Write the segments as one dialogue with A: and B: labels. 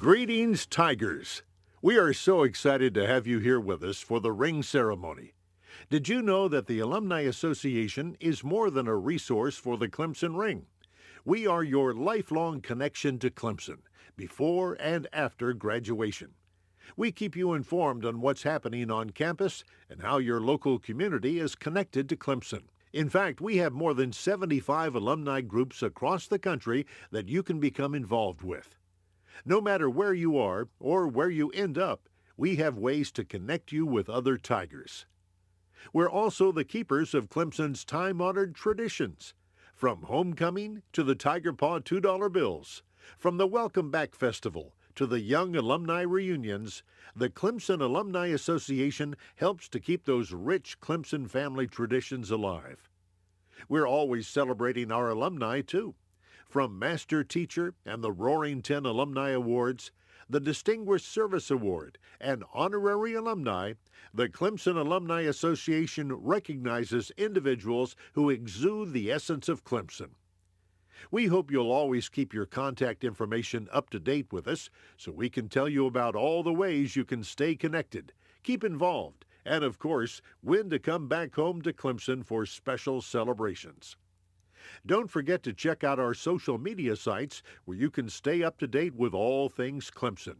A: Greetings, Tigers! We are so excited to have you here with us for the ring ceremony. Did you know that the Alumni Association is more than a resource for the Clemson ring? We are your lifelong connection to Clemson, before and after graduation. We keep you informed on what's happening on campus and how your local community is connected to Clemson. In fact, we have more than 75 alumni groups across the country that you can become involved with. No matter where you are or where you end up, we have ways to connect you with other Tigers. We're also the keepers of Clemson's time-honored traditions, from homecoming to the Tiger Paw $2 bills, from the Welcome Back Festival to the Young Alumni Reunions. The Clemson Alumni Association helps to keep those rich Clemson family traditions alive. We're always celebrating our alumni, too. From Master Teacher and the Roaring Ten Alumni Awards, the Distinguished Service Award, and Honorary Alumni, the Clemson Alumni Association recognizes individuals who exude the essence of Clemson. We hope you'll always keep your contact information up to date with us so we can tell you about all the ways you can stay connected, keep involved, and, of course, when to come back home to Clemson for special celebrations. Don't forget to check out our social media sites where you can stay up to date with all things Clemson.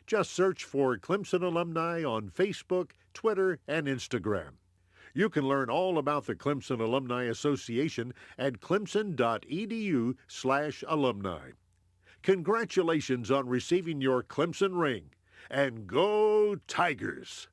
A: Just search for Clemson Alumni on Facebook, Twitter, and Instagram. You can learn all about the Clemson Alumni Association at clemson.edu/alumni. Congratulations on receiving your Clemson ring, and go Tigers!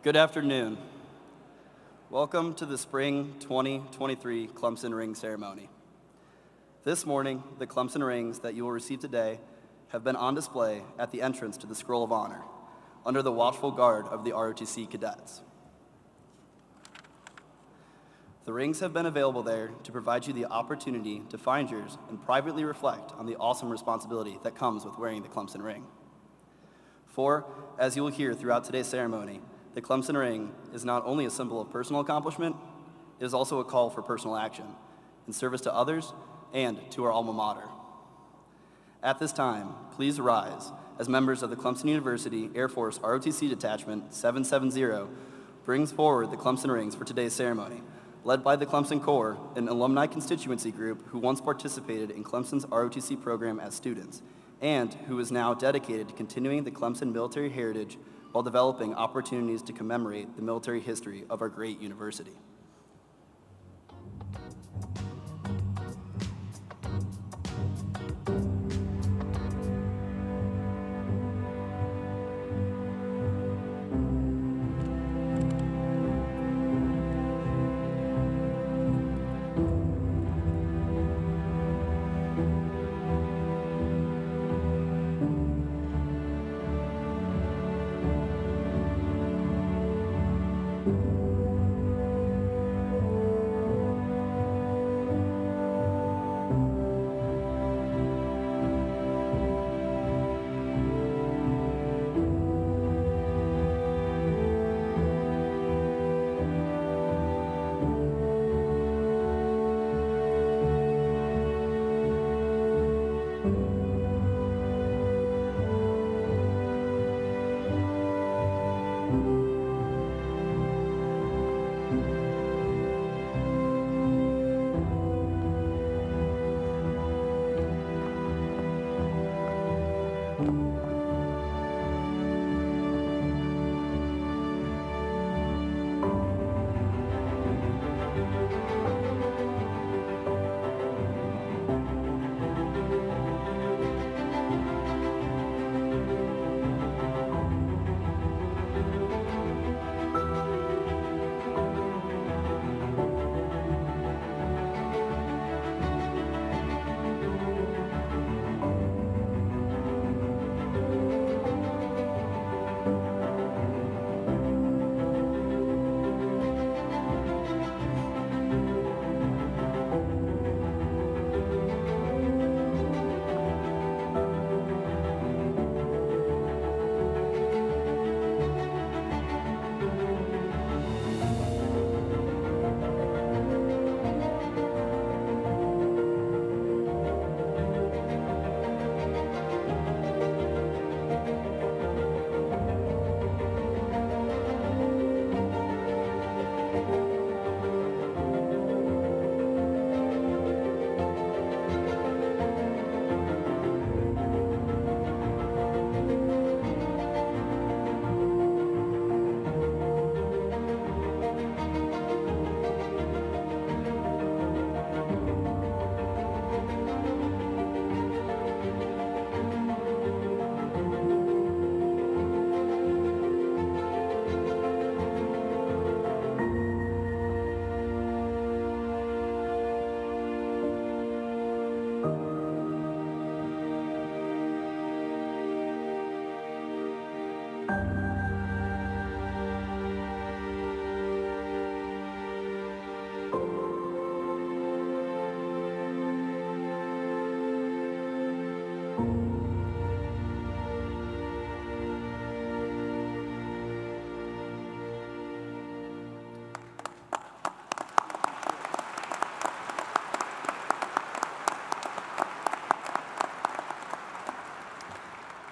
B: Good afternoon. Welcome to the Spring 2023 Clemson Ring Ceremony. This morning, the Clemson rings that you will receive today have been on display at the entrance to the Scroll of Honor, under the watchful guard of the ROTC cadets. The rings have been available there to provide you the opportunity to find yours and privately reflect on the awesome responsibility that comes with wearing the Clemson ring. For, as you will hear throughout today's ceremony, the Clemson ring is not only a symbol of personal accomplishment, it is also a call for personal action in service to others and to our alma mater. At this time, please rise as members of the Clemson University Air Force ROTC Detachment 770 brings forward the Clemson rings for today's ceremony, led by the Clemson Corps, an alumni constituency group who once participated in Clemson's ROTC program as students, and who is now dedicated to continuing the Clemson military heritage while developing opportunities to commemorate the military history of our great university.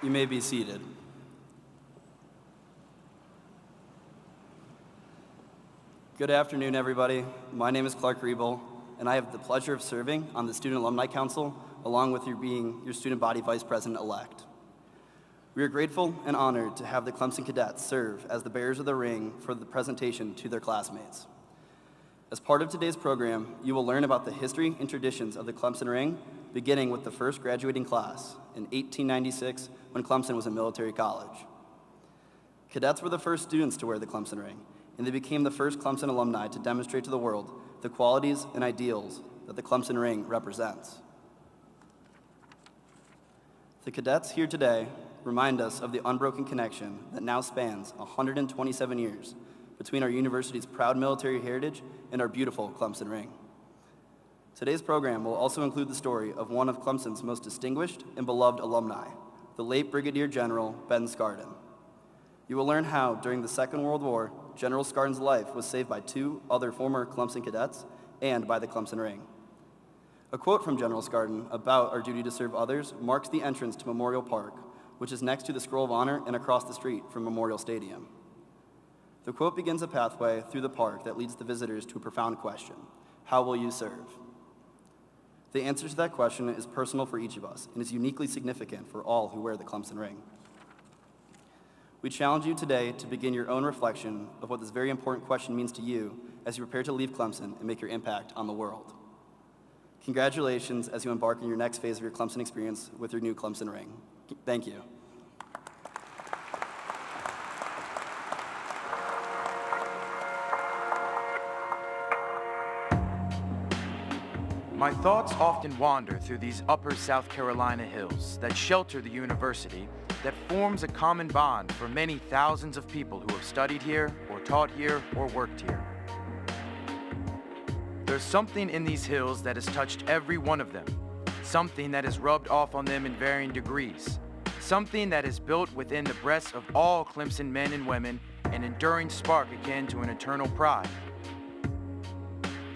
B: You may be seated. Good afternoon, everybody. My name is Clark Riebel, and I have the pleasure of serving on the Student Alumni Council, along with being your student body vice president-elect. We are grateful and honored to have the Clemson cadets serve as the bearers of the ring for the presentation to their classmates. As part of today's program, you will learn about the history and traditions of the Clemson ring, beginning with the first graduating class in 1896 when Clemson was a military college. Cadets were the first students to wear the Clemson ring, and they became the first Clemson alumni to demonstrate to the world the qualities and ideals that the Clemson ring represents. The cadets here today remind us of the unbroken connection that now spans 127 years between our university's proud military heritage and our beautiful Clemson ring. Today's program will also include the story of one of Clemson's most distinguished and beloved alumni, the late Brigadier General Ben Skarden. You will learn how, during the Second World War, General Skarden's life was saved by 2 other former Clemson cadets and by the Clemson ring. A quote from General Skarden about our duty to serve others marks the entrance to Memorial Park, which is next to the Scroll of Honor and across the street from Memorial Stadium. The quote begins a pathway through the park that leads the visitors to a profound question: how will you serve? The answer to that question is personal for each of us and is uniquely significant for all who wear the Clemson ring. We challenge you today to begin your own reflection of what this very important question means to you as you prepare to leave Clemson and make your impact on the world. Congratulations as you embark on your next phase of your Clemson experience with your new Clemson ring. Thank you.
C: My thoughts often wander through these upper South Carolina hills that shelter the university that forms a common bond for many thousands of people who have studied here, or taught here, or worked here. There's something in these hills that has touched every one of them, something that has rubbed off on them in varying degrees, something that is built within the breasts of all Clemson men and women, an enduring spark akin to an eternal pride.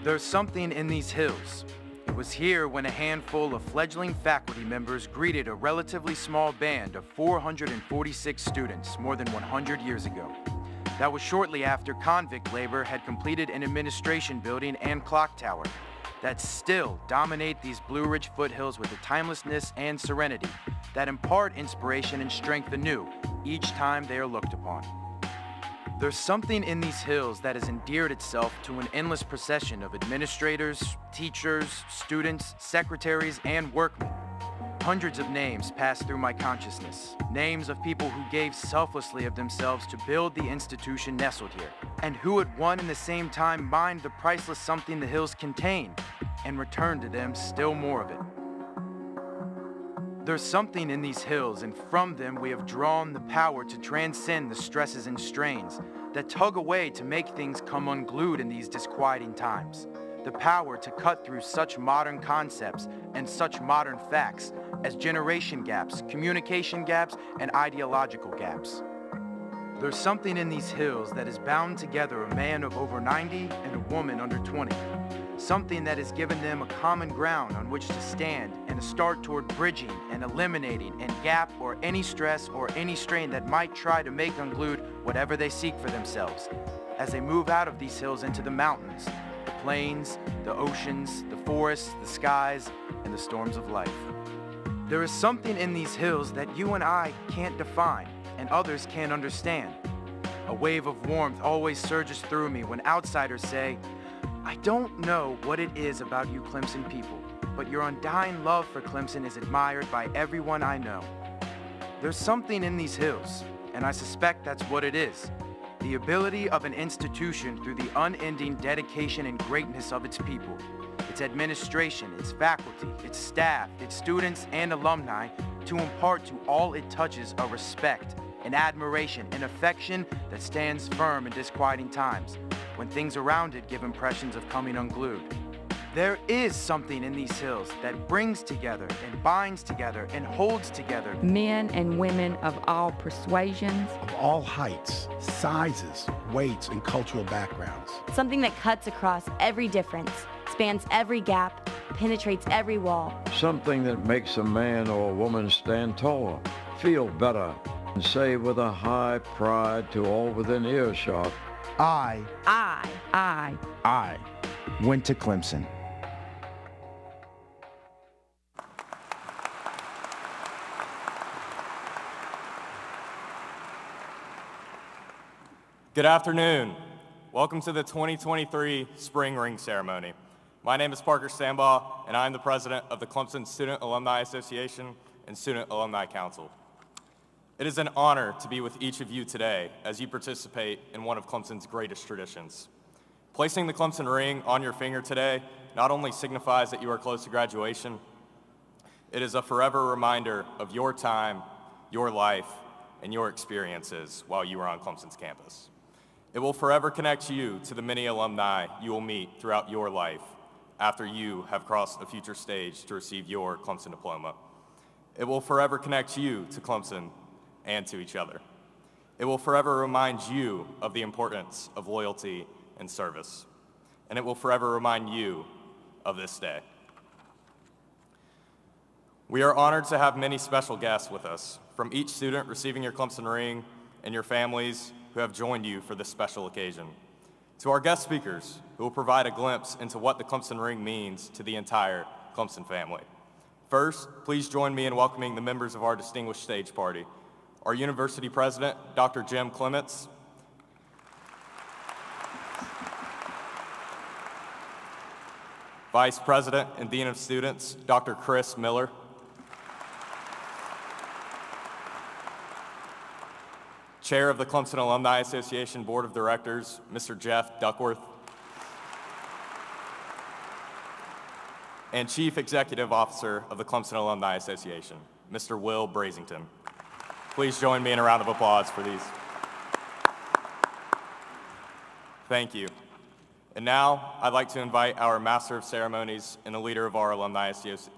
C: There's something in these hills. It was here when a handful of fledgling faculty members greeted a relatively small band of 446 students more than 100 years ago. That was shortly after convict labor had completed an administration building and clock tower that still dominate these Blue Ridge foothills with a timelessness and serenity that impart inspiration and strength anew each time they are looked upon. There's something in these hills that has endeared itself to an endless procession of administrators, teachers, students, secretaries, and workmen. Hundreds of names pass through my consciousness, names of people who gave selflessly of themselves to build the institution nestled here, and who at one and the same time mined the priceless something the hills contain, and returned to them still more of it. There's something in these hills, and from them we have drawn the power to transcend the stresses and strains that tug away to make things come unglued in these disquieting times. The power to cut through such modern concepts and such modern facts as generation gaps, communication gaps, and ideological gaps. There's something in these hills that has bound together a man of over 90 and a woman under 20. Something that has given them a common ground on which to stand and a start toward bridging and eliminating any gap or any stress or any strain that might try to make unglued whatever they seek for themselves as they move out of these hills into the mountains, the plains, the oceans, the forests, the skies, and the storms of life. There is something in these hills that you and I can't define and others can't understand. A wave of warmth always surges through me when outsiders say, I don't know what it is about you Clemson people, but your undying love for Clemson is admired by everyone I know. There's something in these hills, and I suspect that's what it is. The ability of an institution through the unending dedication and greatness of its people, its administration, its faculty, its staff, its students, and alumni to impart to all it touches a respect, an admiration, an affection that stands firm in disquieting times, when things around it give impressions of coming unglued. There is something in these hills that brings together and binds together and holds together
D: men and women of all persuasions,
E: of all heights, sizes, weights, and cultural backgrounds.
F: Something that cuts across every difference, spans every gap, penetrates every wall.
G: Something that makes a man or a woman stand taller, feel better, and say with a high pride to all within earshot,
C: I went to Clemson.
H: Good afternoon. Welcome to the 2023 Spring Ring Ceremony. My name is Parker Sambaugh, and I'm the president of the Clemson Student Alumni Association and Student Alumni Council. It is an honor to be with each of you today as you participate in one of Clemson's greatest traditions. Placing the Clemson ring on your finger today not only signifies that you are close to graduation, it is a forever reminder of your time, your life, and your experiences while you were on Clemson's campus. It will forever connect you to the many alumni you will meet throughout your life after you have crossed a future stage to receive your Clemson diploma. It will forever connect you to Clemson and to each other. It will forever remind you of the importance of loyalty and service. And it will forever remind you of this day. We are honored to have many special guests with us, from each student receiving your Clemson ring and your families who have joined you for this special occasion, to our guest speakers who will provide a glimpse into what the Clemson ring means to the entire Clemson family. First, please join me in welcoming the members of our distinguished stage party. Our university president, Dr. Jim Clements, Vice President and Dean of Students, Dr. Chris Miller, Chair of the Clemson Alumni Association Board of Directors, Mr. Jeff Duckworth, and Chief Executive Officer of the Clemson Alumni Association, Mr. Will Brasington. Please join me in a round of applause for these. Thank you. And now, I'd like to invite our Master of Ceremonies and the leader of our Alumni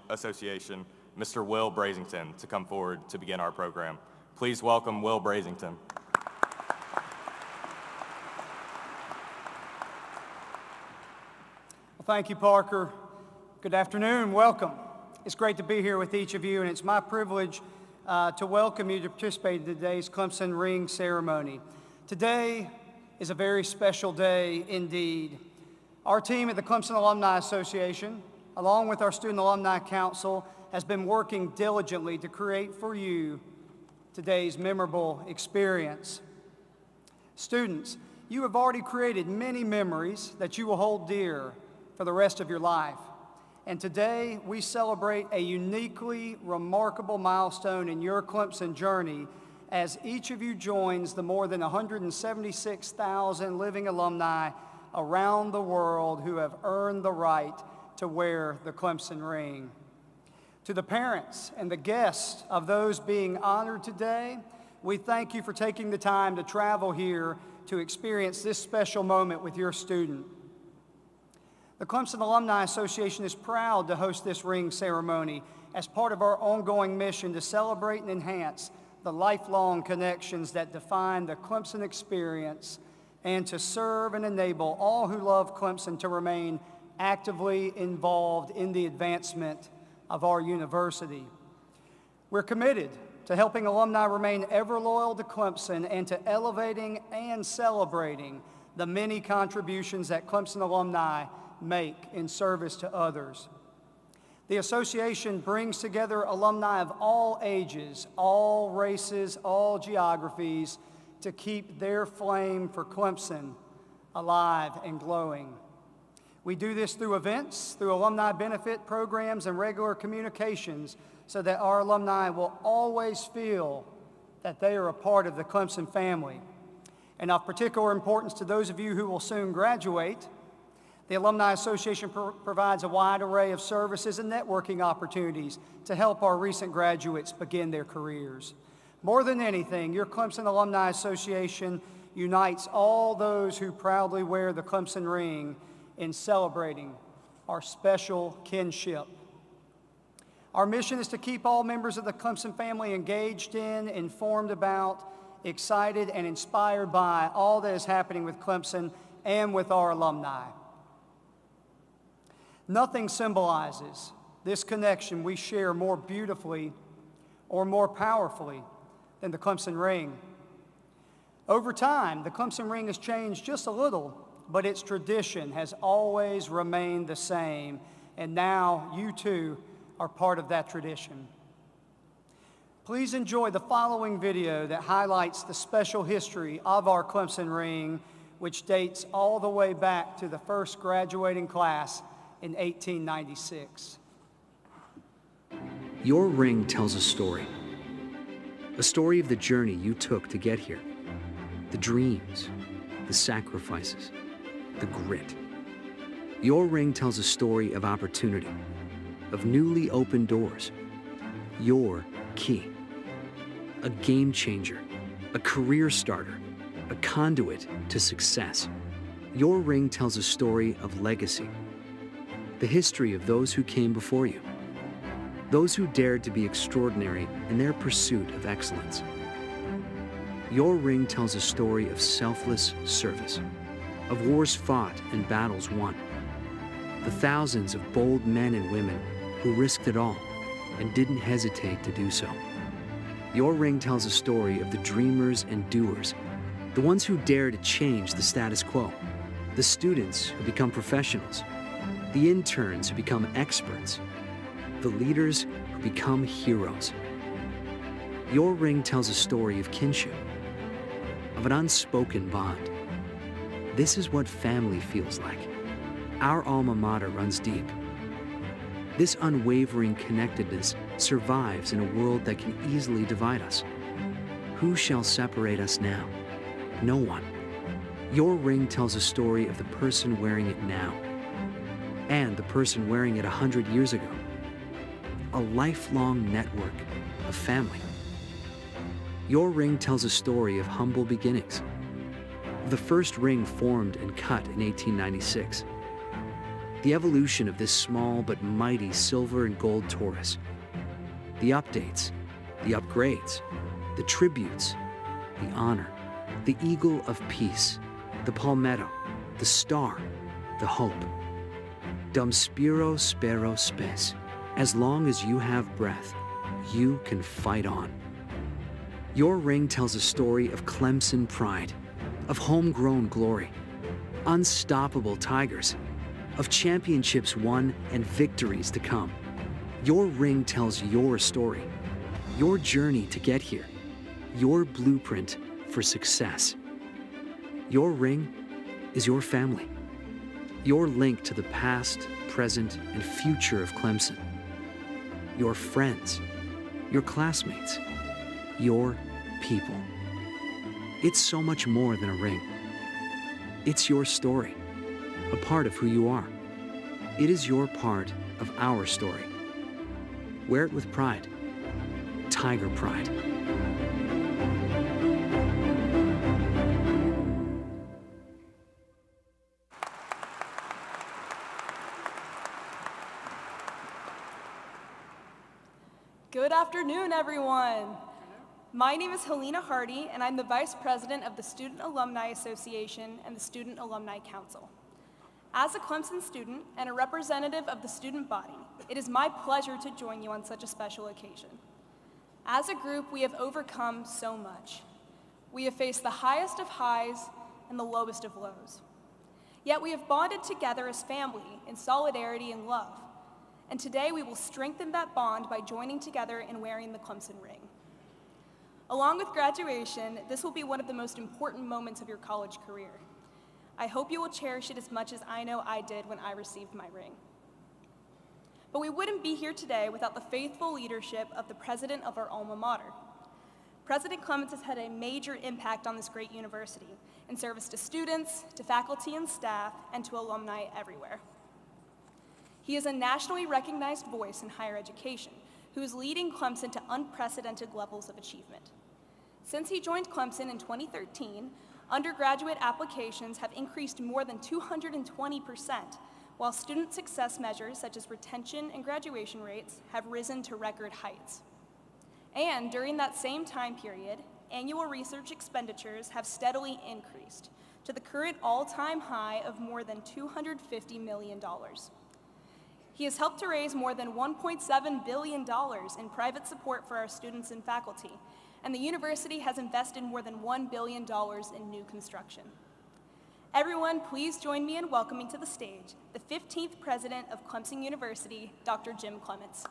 H: Association, Mr. Will Brasington, to come forward to begin our program. Please welcome Will Brasington.
I: Well, thank you, Parker. Good afternoon, welcome. It's great to be here with each of you, and it's my privilege to welcome you to participate in today's Clemson ring ceremony. Today is a very special day indeed. Our team at the Clemson Alumni Association, along with our Student Alumni Council, has been working diligently to create for you today's memorable experience. Students, you have already created many memories that you will hold dear for the rest of your life. And today, we celebrate a uniquely remarkable milestone in your Clemson journey as each of you joins the more than 176,000 living alumni around the world who have earned the right to wear the Clemson ring. To the parents and the guests of those being honored today, we thank you for taking the time to travel here to experience this special moment with your student. The Clemson Alumni Association is proud to host this ring ceremony as part of our ongoing mission to celebrate and enhance the lifelong connections that define the Clemson experience and to serve and enable all who love Clemson to remain actively involved in the advancement of our university. We're committed to helping alumni remain ever loyal to Clemson and to elevating and celebrating the many contributions that Clemson alumni make in service to others. The association brings together alumni of all ages, all races, all geographies to keep their flame for Clemson alive and glowing. We do this through events, through alumni benefit programs, and regular communications so that our alumni will always feel that they are a part of the Clemson family. And of particular importance to those of you who will soon graduate, the Alumni Association provides a wide array of services and networking opportunities to help our recent graduates begin their careers. More than anything, your Clemson Alumni Association unites all those who proudly wear the Clemson ring in celebrating our special kinship. Our mission is to keep all members of the Clemson family engaged in, informed about, excited, and inspired by all that is happening with Clemson and with our alumni. Nothing symbolizes this connection we share more beautifully or more powerfully than the Clemson ring. Over time, the Clemson ring has changed just a little, but its tradition has always remained the same, and now you too are part of that tradition. Please enjoy the following video that highlights the special history of our Clemson ring, which dates all the way back to the first graduating class in 1896.
J: Your ring tells a story. A story of the journey you took to get here. The dreams, the sacrifices, the grit. Your ring tells a story of opportunity, of newly opened doors. Your key. A game changer, a career starter, a conduit to success. Your ring tells a story of legacy, the history of those who came before you, those who dared to be extraordinary in their pursuit of excellence. Your ring tells a story of selfless service, of wars fought and battles won, the thousands of bold men and women who risked it all and didn't hesitate to do so. Your ring tells a story of the dreamers and doers, the ones who dare to change the status quo, the students who become professionals, the interns who become experts, the leaders who become heroes. Your ring tells a story of kinship, of an unspoken bond. This is what family feels like. Our alma mater runs deep. This unwavering connectedness survives in a world that can easily divide us. Who shall separate us now? No one. Your ring tells a story of the person wearing it now, and the person wearing it 100 years ago. A lifelong network of family. Your ring tells a story of humble beginnings. The first ring formed and cut in 1896. The evolution of this small but mighty silver and gold torus. The updates, the upgrades, the tributes, the honor, the eagle of peace, the palmetto, the star, the hope. Dum spiro spero spes. As long as you have breath, you can fight on. Your ring tells a story of Clemson pride, of homegrown glory, unstoppable Tigers, of championships won and victories to come. Your ring tells your story, your journey to get here, your blueprint for success. Your ring is your family, your link to the past, present, and future of Clemson. Your friends, your classmates, your people. It's so much more than a ring. It's your story, a part of who you are. It is your part of our story. Wear it with pride. Tiger pride.
K: Good afternoon, everyone. My name is Helena Hardy, and I'm the Vice President of the Student Alumni Association and the Student Alumni Council. As a Clemson student and a representative of the student body, it is my pleasure to join you on such a special occasion. As a group, we have overcome so much. We have faced the highest of highs and the lowest of lows. Yet we have bonded together as family in solidarity and love. And today we will strengthen that bond by joining together and wearing the Clemson ring. Along with graduation, this will be one of the most important moments of your college career. I hope you will cherish it as much as I know I did when I received my ring. But we wouldn't be here today without the faithful leadership of the president of our alma mater. President Clements has had a major impact on this great university in service to students, to faculty and staff, and to alumni everywhere. He is a nationally recognized voice in higher education who is leading Clemson to unprecedented levels of achievement. Since he joined Clemson in 2013, undergraduate applications have increased more than 220%, while student success measures such as retention and graduation rates have risen to record heights. And during that same time period, annual research expenditures have steadily increased to the current all-time high of more than $250 million. He has helped to raise more than $1.7 billion in private support for our students and faculty, and the university has invested more than $1 billion in new construction. Everyone, please join me in welcoming to the stage the 15th president of Clemson University, Dr. Jim Clements.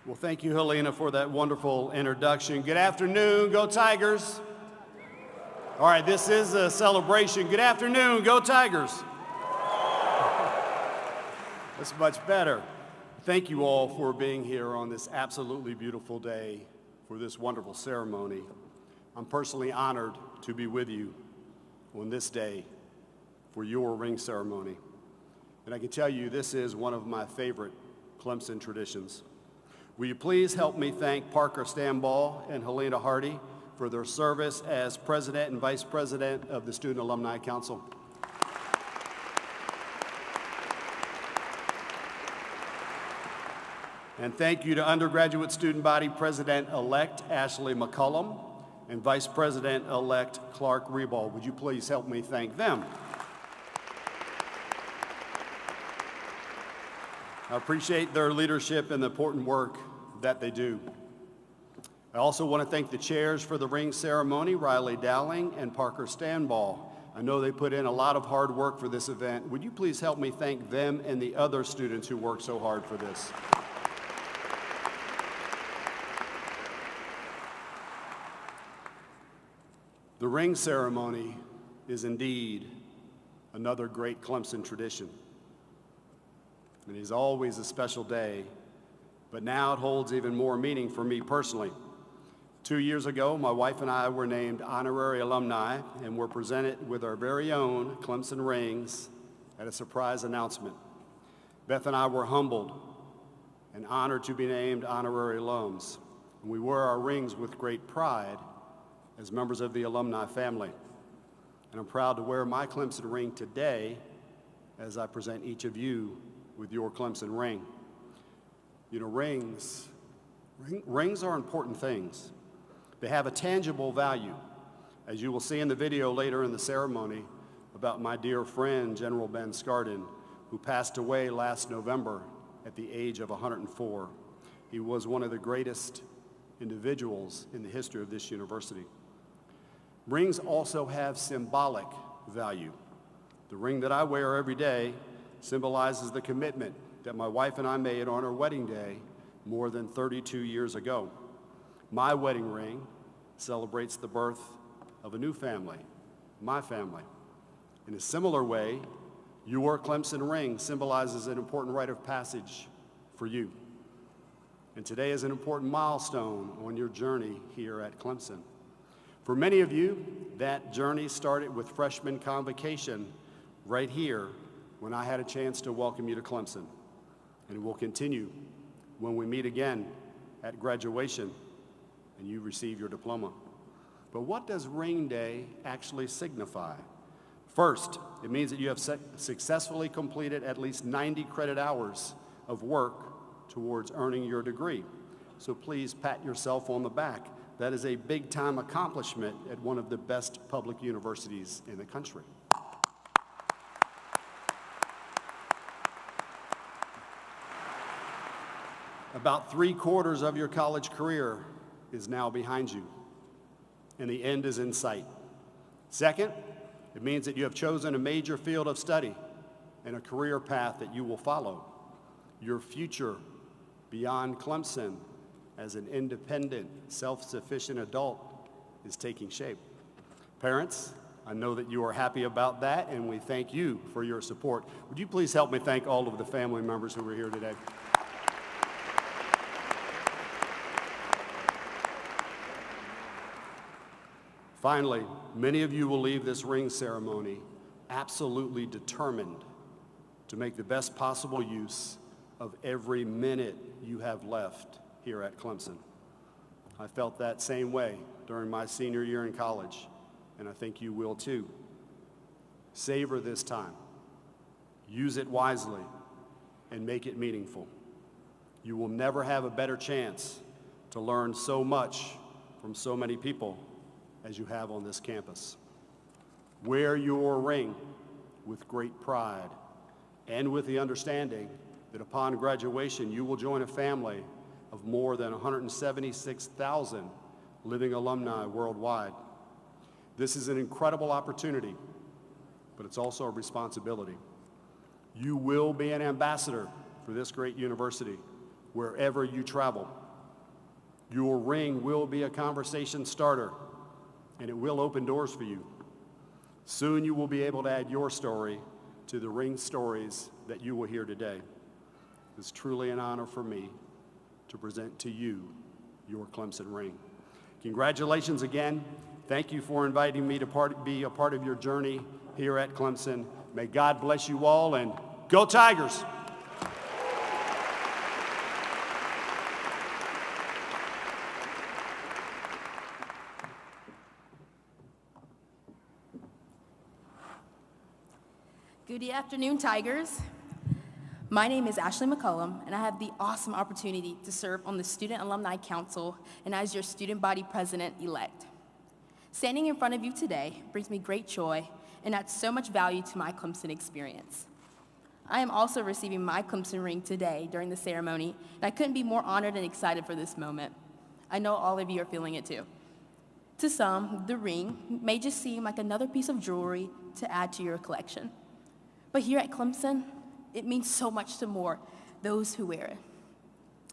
L: Well, thank you, Helena, for that wonderful introduction. Good afternoon, go Tigers. All right, this is a celebration. Good afternoon, go Tigers. That's much better. Thank you all for being here on this absolutely beautiful day for this wonderful ceremony. I'm personally honored to be with you on this day for your ring ceremony. And I can tell you this is one of my favorite Clemson traditions. Will you please help me thank Parker Stanball and Helena Hardy for their service as President and Vice President of the Student Alumni Council. And thank you to Undergraduate Student Body President-elect Ashley McCullum and Vice President-elect Clark Reball. Would you please help me thank them? I appreciate their leadership and the important work that they do. I also want to thank the chairs for the ring ceremony, Riley Dowling and Parker Stanball. I know they put in a lot of hard work for this event. Would you please help me thank them and the other students who worked so hard for this? The ring ceremony is indeed another great Clemson tradition. It is always a special day, but now it holds even more meaning for me personally. 2 years ago, my wife and I were named honorary alumni and were presented with our very own Clemson rings at a surprise announcement. Beth and I were humbled and honored to be named honorary alums. And we wore our rings with great pride as members of the alumni family. And I'm proud to wear my Clemson ring today as I present each of you with your Clemson ring. You know, rings are important things. They have a tangible value, as you will see in the video later in the ceremony about my dear friend, General Ben Skarden, who passed away last November at the age of 104. He was one of the greatest individuals in the history of this university. Rings also have symbolic value. The ring that I wear every day symbolizes the commitment that my wife and I made on our wedding day more than 32 years ago. My wedding ring celebrates the birth of a new family, my family. In a similar way, your Clemson ring symbolizes an important rite of passage for you. And today is an important milestone on your journey here at Clemson. For many of you, that journey started with freshman convocation right here when I had a chance to welcome you to Clemson. And it will continue when we meet again at graduation and you receive your diploma. But what does Ring Day actually signify? First, it means that you have successfully completed at least 90 credit hours of work towards earning your degree. So please pat yourself on the back. That is a big-time accomplishment at one of the best public universities in the country. About 3/4 of your college career is now behind you, and the end is in sight. Second, it means that you have chosen a major field of study and a career path that you will follow. Your future beyond Clemson as an independent, self-sufficient adult is taking shape. Parents, I know that you are happy about that, and we thank you for your support. Would you please help me thank all of the family members who are here today? Finally, many of you will leave this ring ceremony absolutely determined to make the best possible use of every minute you have left here at Clemson. I felt that same way during my senior year in college, and I think you will too. Savor this time, use it wisely, and make it meaningful. You will never have a better chance to learn so much from so many people as you have on this campus. Wear your ring with great pride and with the understanding that upon graduation you will join a family of more than 176,000 living alumni worldwide. This is an incredible opportunity, but it's also a responsibility. You will be an ambassador for this great university wherever you travel. Your ring will be a conversation starter, and it will open doors for you. Soon you will be able to add your story to the ring stories that you will hear today. It's truly an honor for me to present to you your Clemson ring. Congratulations again. Thank you for inviting me to be a part of your journey here at Clemson. May God bless you all, and go Tigers!
M: Good afternoon, Tigers. My name is Ashley McCullum, and I have the awesome opportunity to serve on the Student Alumni Council and as your student body president-elect. Standing in front of you today brings me great joy and adds so much value to my Clemson experience. I am also receiving my Clemson ring today during the ceremony, and I couldn't be more honored and excited for this moment. I know all of you are feeling it too. To some, the ring may just seem like another piece of jewelry to add to your collection. But here at Clemson, it means so much to more those who wear it.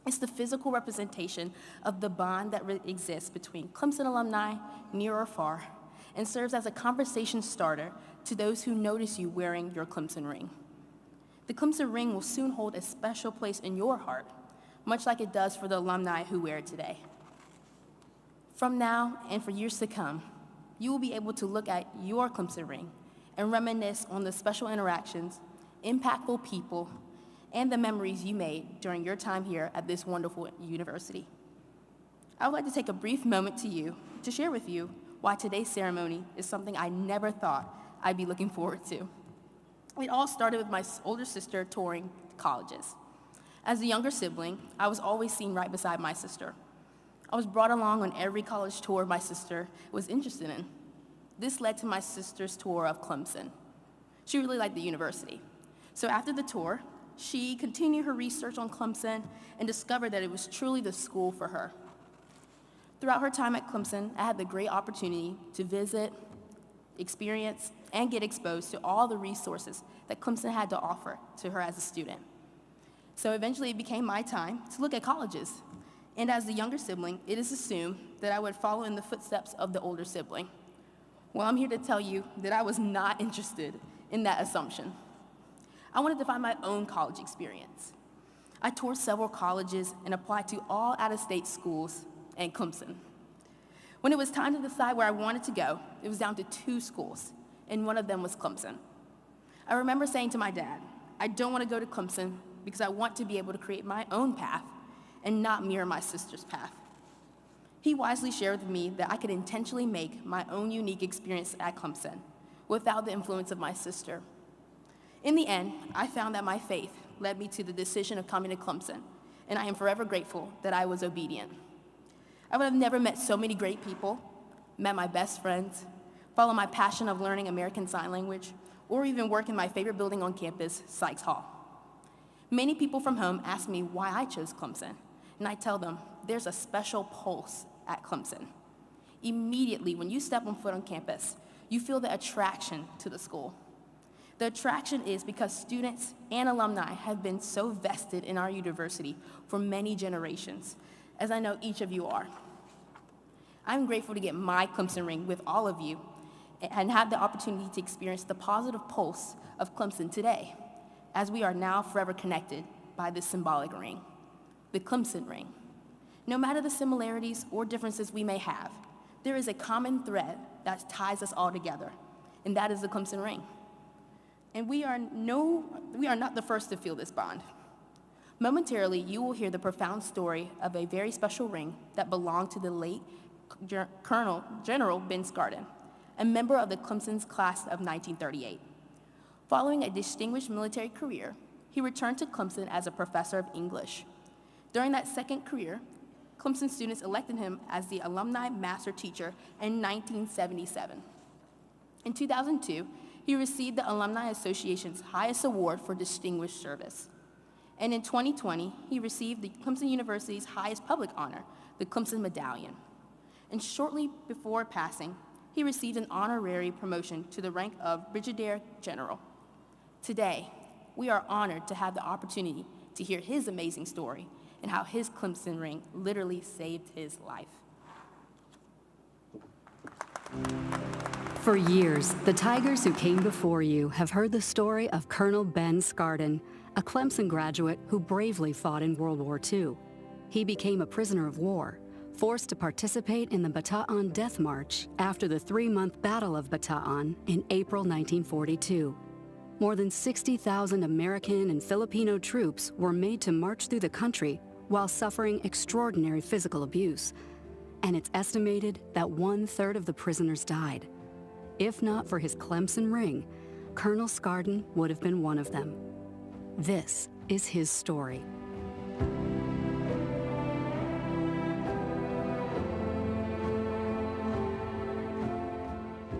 M: It's the physical representation of the bond that exists between Clemson alumni, near or far, and serves as a conversation starter to those who notice you wearing your Clemson ring. The Clemson ring will soon hold a special place in your heart, much like it does for the alumni who wear it today. From now and for years to come, you will be able to look at your Clemson ring and reminisce on the special interactions, impactful people, and the memories you made during your time here at this wonderful university. I would like to take a brief moment to share with you why today's ceremony is something I never thought I'd be looking forward to. It all started with my older sister touring colleges. As a younger sibling, I was always seen right beside my sister. I was brought along on every college tour my sister was interested in. This led to my sister's tour of Clemson. She really liked the university. So after the tour, she continued her research on Clemson and discovered that it was truly the school for her. Throughout her time at Clemson, I had the great opportunity to visit, experience, and get exposed to all the resources that Clemson had to offer to her as a student. So eventually it became my time to look at colleges. And as the younger sibling, it is assumed that I would follow in the footsteps of the older sibling. Well, I'm here to tell you that I was not interested in that assumption. I wanted to find my own college experience. I toured several colleges and applied to all out-of-state schools and Clemson. When it was time to decide where I wanted to go, it was down to 2 schools, and one of them was Clemson. I remember saying to my dad, I don't want to go to Clemson because I want to be able to create my own path and not mirror my sister's path. He wisely shared with me that I could intentionally make my own unique experience at Clemson without the influence of my sister. In the end, I found that my faith led me to the decision of coming to Clemson, and I am forever grateful that I was obedient. I would have never met so many great people, met my best friends, followed my passion of learning American Sign Language, or even work in my favorite building on campus, Sykes Hall. Many people from home ask me why I chose Clemson, and I tell them there's a special pulse at Clemson. Immediately, when you step on foot on campus, you feel the attraction to the school. The attraction is because students and alumni have been so vested in our university for many generations, as I know each of you are. I'm grateful to get my Clemson ring with all of you and have the opportunity to experience the positive pulse of Clemson today, as we are now forever connected by this symbolic ring, the Clemson ring. No matter the similarities or differences we may have, there is a common thread that ties us all together, and that is the Clemson ring. And we are not the first to feel this bond. Momentarily, you will hear the profound story of a very special ring that belonged to the late General Ben Skarden, a member of the Clemson's class of 1938. Following a distinguished military career, he returned to Clemson as a professor of English. During that second career, Clemson students elected him as the Alumni Master Teacher in 1977. In 2002, he received the Alumni Association's highest award for distinguished service. And in 2020, he received the Clemson University's highest public honor, the Clemson Medallion. And shortly before passing, he received an honorary promotion to the rank of Brigadier General. Today, we are honored to have the opportunity to hear his amazing story and how his Clemson ring literally saved his life.
N: For years, the Tigers who came before you have heard the story of Colonel Ben Skarden, a Clemson graduate who bravely fought in World War II. He became a prisoner of war, forced to participate in the Bataan Death March after the 3-month Battle of Bataan in April 1942. More than 60,000 American and Filipino troops were made to march through the country while suffering extraordinary physical abuse. And it's estimated that 1/3 of the prisoners died. If not for his Clemson ring, Colonel Skarden would have been one of them. This is his story.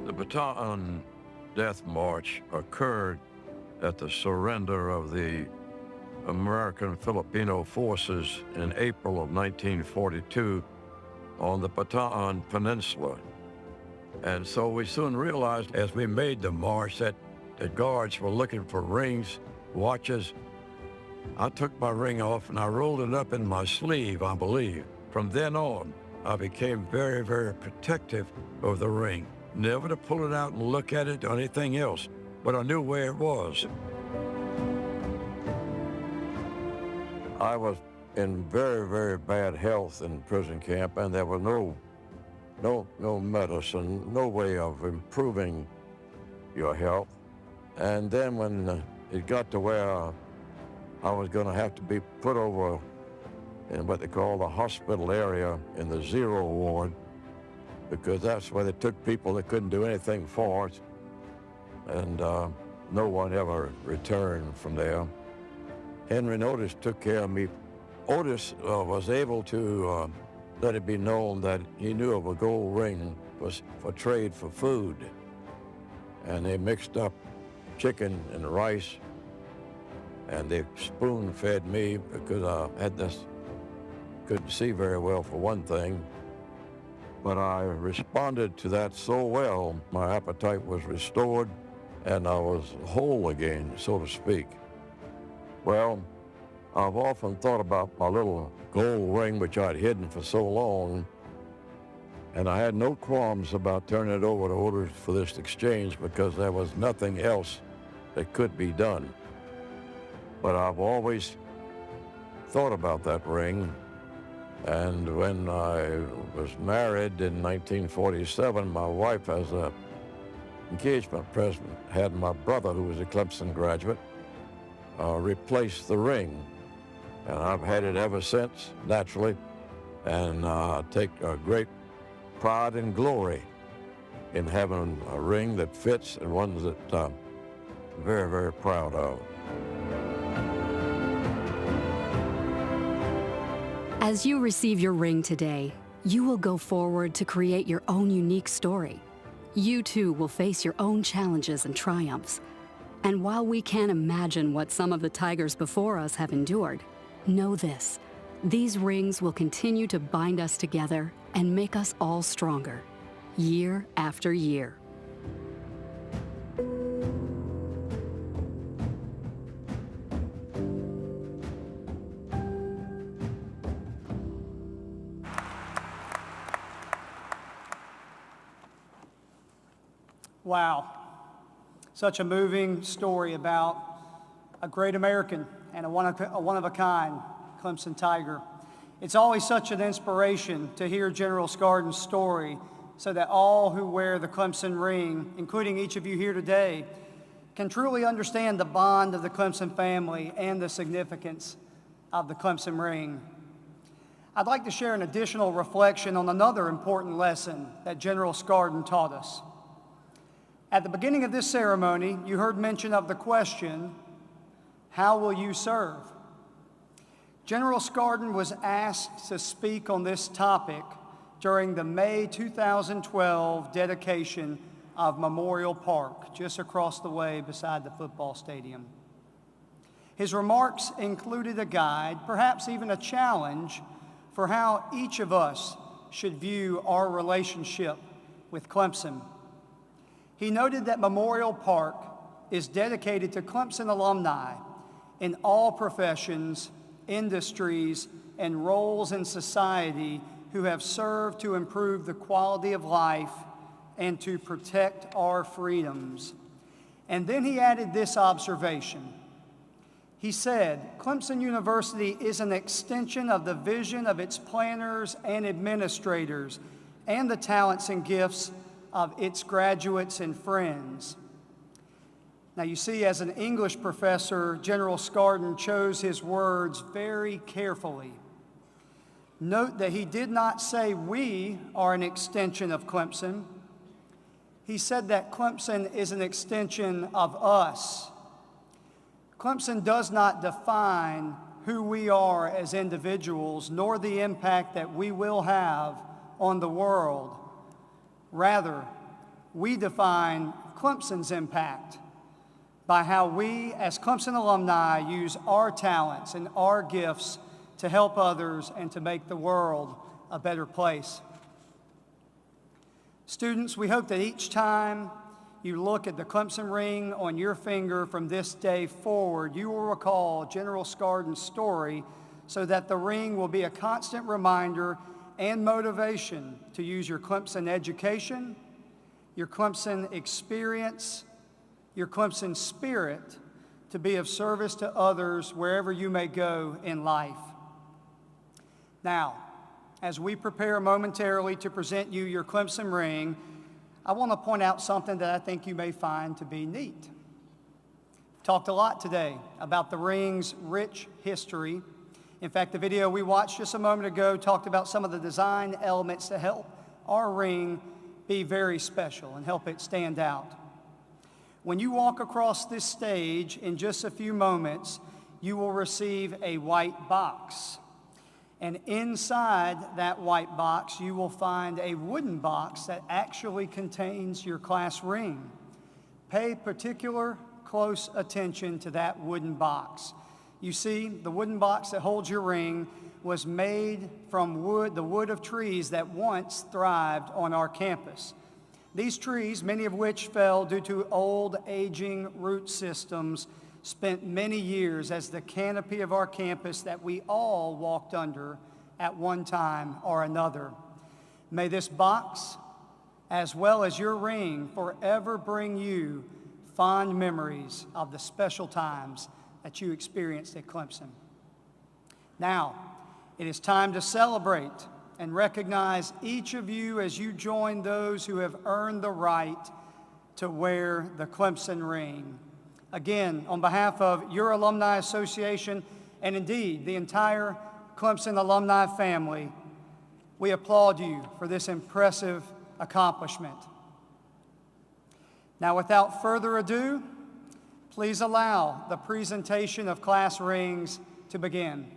G: The Bataan Death March occurred at the surrender of the American Filipino forces in April of 1942 on the Bataan Peninsula. And so we soon realized as we made the march that the guards were looking for rings, watches. I took my ring off and I rolled it up in my sleeve, I believe. From then on, I became very, very protective of the ring. Never to pull it out and look at it or anything else, but I knew where it was. I was in very, very bad health in prison camp, and there was no medicine, no way of improving your health. And then when it got to where I was going to have to be put over in what they call the hospital area in the 0 ward, because that's where they took people that couldn't do anything for us, and no one ever returned from there. Henry Otis took care of me. Otis was able to let it be known that he knew of a gold ring was for trade for food. And they mixed up chicken and rice, and they spoon-fed me because I had couldn't see very well for one thing. But I responded to that so well, my appetite was restored, and I was whole again, so to speak. Well, I've often thought about my little gold ring which I'd hidden for so long, and I had no qualms about turning it over to Otis for this exchange because there was nothing else that could be done. But I've always thought about that ring, and when I was married in 1947, my wife, as an engagement present, had my brother, who was a Clemson graduate, replace the ring. And I've had it ever since, naturally, and I take a great pride and glory in having a ring that fits and one that I'm very, very proud of.
N: As you receive your ring today, you will go forward to create your own unique story. You too will face your own challenges and triumphs. And while we can't imagine what some of the Tigers before us have endured, know this: these rings will continue to bind us together and make us all stronger, year after year.
I: Wow. Such a moving story about a great American and a one-of-a-kind Clemson Tiger. It's always such an inspiration to hear General Skarden's story so that all who wear the Clemson ring, including each of you here today, can truly understand the bond of the Clemson family and the significance of the Clemson ring. I'd like to share an additional reflection on another important lesson that General Skarden taught us. At the beginning of this ceremony, you heard mention of the question, how will you serve? General Skarden was asked to speak on this topic during the May 2012 dedication of Memorial Park, just across the way beside the football stadium. His remarks included a guide, perhaps even a challenge, for how each of us should view our relationship with Clemson. He noted that Memorial Park is dedicated to Clemson alumni in all professions, industries, and roles in society who have served to improve the quality of life and to protect our freedoms. And then he added this observation. He said, Clemson University is an extension of the vision of its planners and administrators and the talents and gifts of its graduates and friends. Now you see, as an English professor, General Skarden chose his words very carefully. Note that he did not say we are an extension of Clemson. He said that Clemson is an extension of us. Clemson does not define who we are as individuals, nor the impact that we will have on the world. Rather, we define Clemson's impact by how we, as Clemson alumni, use our talents and our gifts to help others and to make the world a better place. Students, we hope that each time you look at the Clemson ring on your finger from this day forward, you will recall General Skarden's story so that the ring will be a constant reminder and motivation to use your Clemson education, your Clemson experience, your Clemson spirit to be of service to others wherever you may go in life. Now, as we prepare momentarily to present you your Clemson ring, I want to point out something that I think you may find to be neat. Talked a lot today about the ring's rich history. In fact, the video we watched just a moment ago talked about some of the design elements to help our ring be very special and help it stand out. When you walk across this stage in just a few moments, you will receive a white box. And inside that white box, you will find a wooden box that actually contains your class ring. Pay particular close attention to that wooden box. You see, the wooden box that holds your ring was made from wood, the wood of trees that once thrived on our campus. These trees, many of which fell due to old, aging root systems, spent many years as the canopy of our campus that we all walked under at one time or another. May this box, as well as your ring, forever bring you fond memories of the special times that you experienced at Clemson. Now, it is time to celebrate and recognize each of you as you join those who have earned the right to wear the Clemson ring. Again, on behalf of your Alumni Association and indeed the entire Clemson alumni family, we applaud you for this impressive accomplishment. Now, without further ado, please allow the presentation of class rings to begin.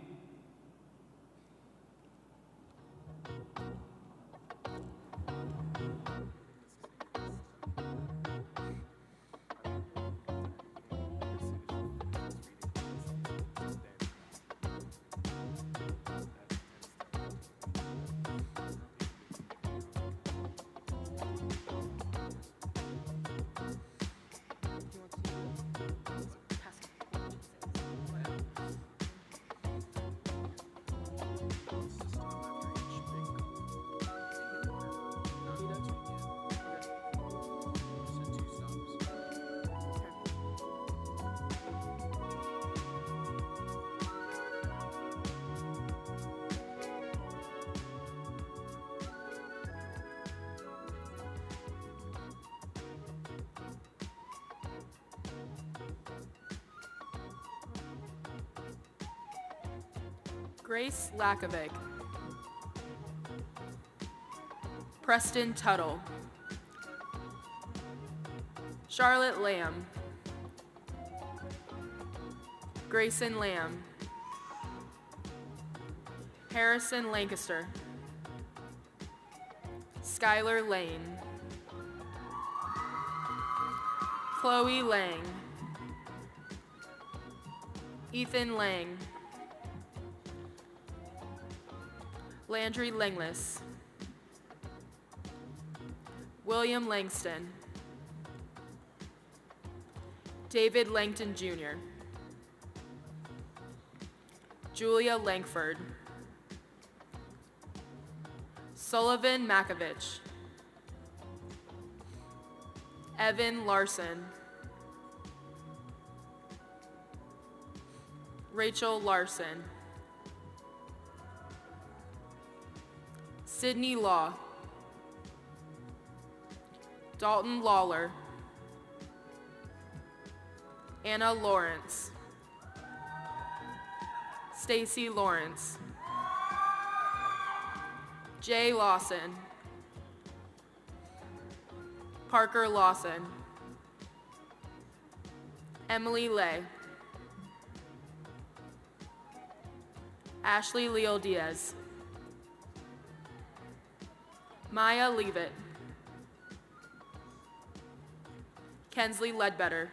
O: Grace Lakovic, Preston Tuttle, Charlotte Lamb, Grayson Lamb, Harrison Lancaster, Skylar Lane, Chloe Lang, Ethan Lang, Landry Langless, William Langston, David Langton Jr., Julia Langford, Sullivan Makovich, Evan Larson, Rachel Larson. Sydney Law. Dalton Lawler. Anna Lawrence. Stacy Lawrence. Jay Lawson. Parker Lawson. Emily Lay. Ashley Leal Diaz. Maya Leavitt. Kensley Ledbetter.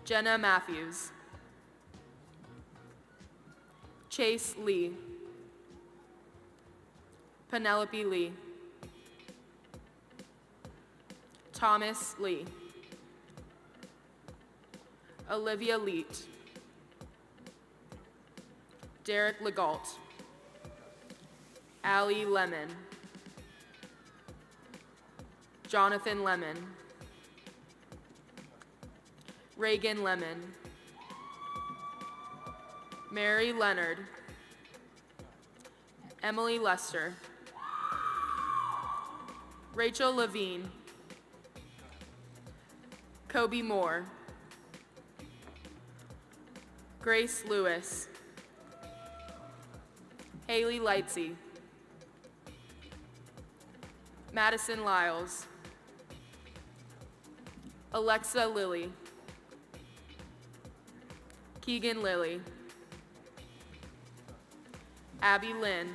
O: Jenna Matthews. Chase Lee. Penelope Lee. Thomas Lee. Olivia Leet. Derek Legault. Allie Lemon. Jonathan Lemon. Reagan Lemon. Mary Leonard. Emily Lester. Rachel Levine. Kobe Moore. Grace Lewis. Haley Lightsey. Madison Lyles. Alexa Lilly. Keegan Lilly. Abby Lynn.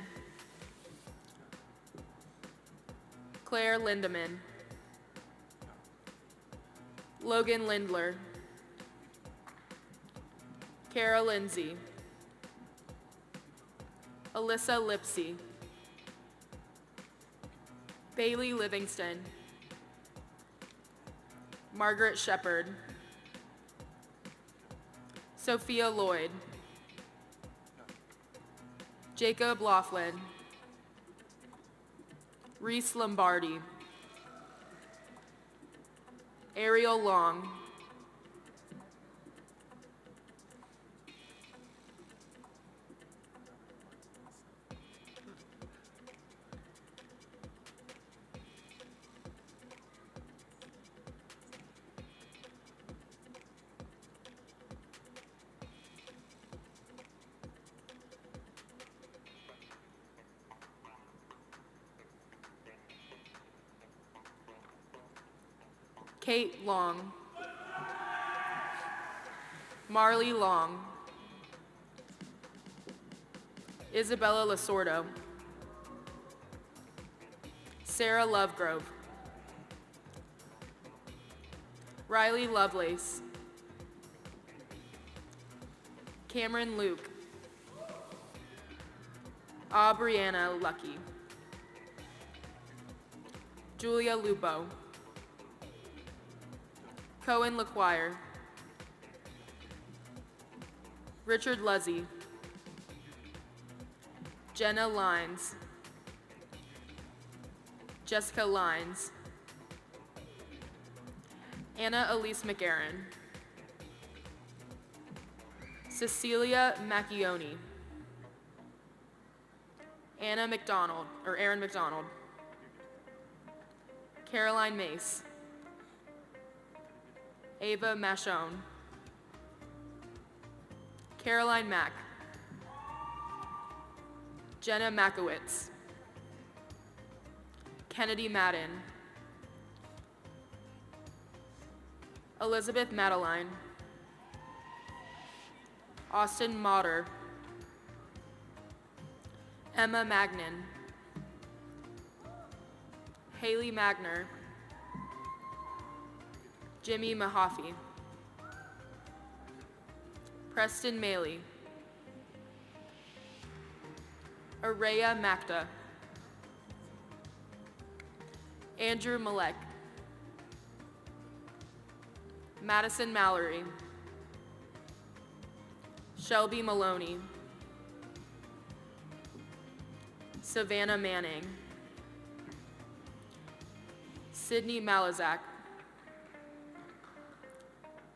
O: Claire Lindeman. Logan Lindler. Kara Lindsay. Alyssa Lipsy. Bailey Livingston. Margaret Shepard. Sophia Lloyd. Jacob Laughlin. Reese Lombardi. Ariel Long. Kate Long. Marley Long. Isabella Lasordo. Sarah Lovegrove. Riley Lovelace. Cameron Luke. Aubriana Lucky. Julia Lupo. Cohen LaQuire. Richard Luzzy. Jenna Lines. Jessica Lines. Anna Elise McGarren. Cecilia Macchioni. Aaron McDonald. Caroline Mace. Ava Machon. Caroline Mack. Jenna Makowitz. Kennedy Madden. Elizabeth Madeline. Austin Motter. Emma Magnan. Haley Magner. Jimmy Mahaffey. Preston Maley. Araya Makta. Andrew Malek. Madison Mallory. Shelby Maloney. Savannah Manning. Sydney Malazak.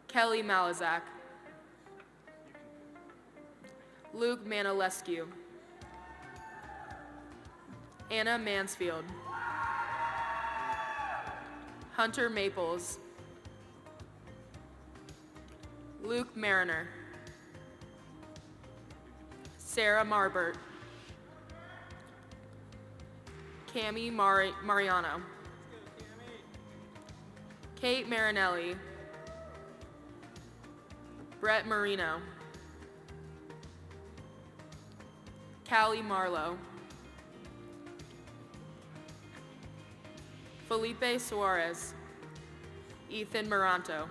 O: Kelly Malazak, Luke Manilescu, Anna Mansfield, Hunter Maples, Luke Mariner, Sarah Marbert, Cami Mariano, Kate Marinelli, Brett Marino, Callie Marlowe, Felipe Suarez, Ethan Moranto,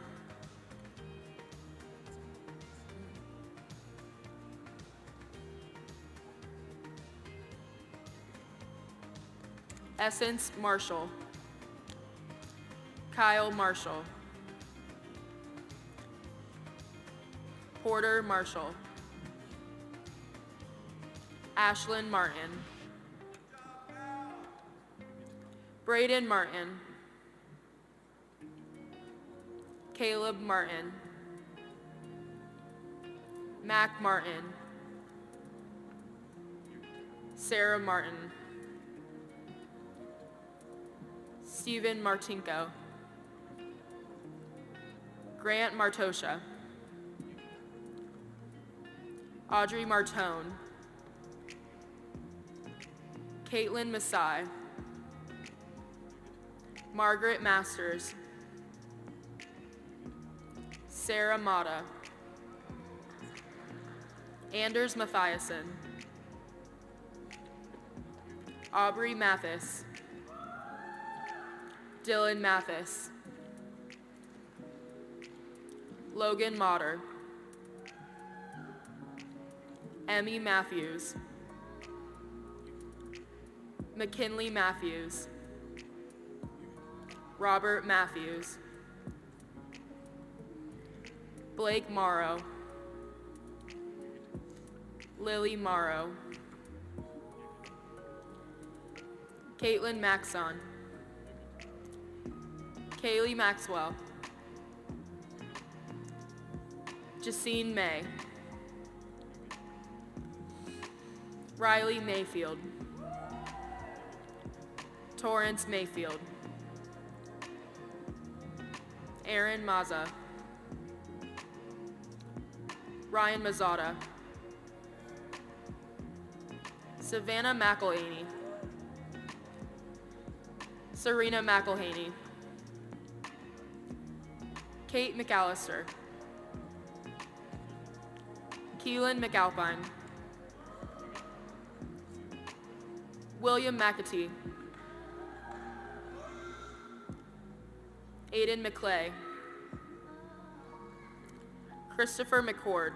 O: Essence Marshall, Kyle Marshall, Porter Marshall, Ashlyn Martin, Braden Martin, Caleb Martin, Mac Martin, Sarah Martin, Stephen Martinko, Grant Martosha, Audrey Martone, Caitlin Masai, Margaret Masters, Sarah Mata, Anders Mathiasen, Aubrey Mathis, Dylan Mathis, Logan Motter, Emmy Matthews, McKinley Matthews, Robert Matthews, Blake Morrow, Lily Morrow, Caitlin Maxon, Kaylee Maxwell, Jacine May, Riley Mayfield, Torrance Mayfield, Aaron Maza, Ryan Mazzata, Savannah McElhaney, Serena McElhaney, Kate McAllister, Keelan McAlpine, William McAtee, Aiden McClay, Christopher McCord,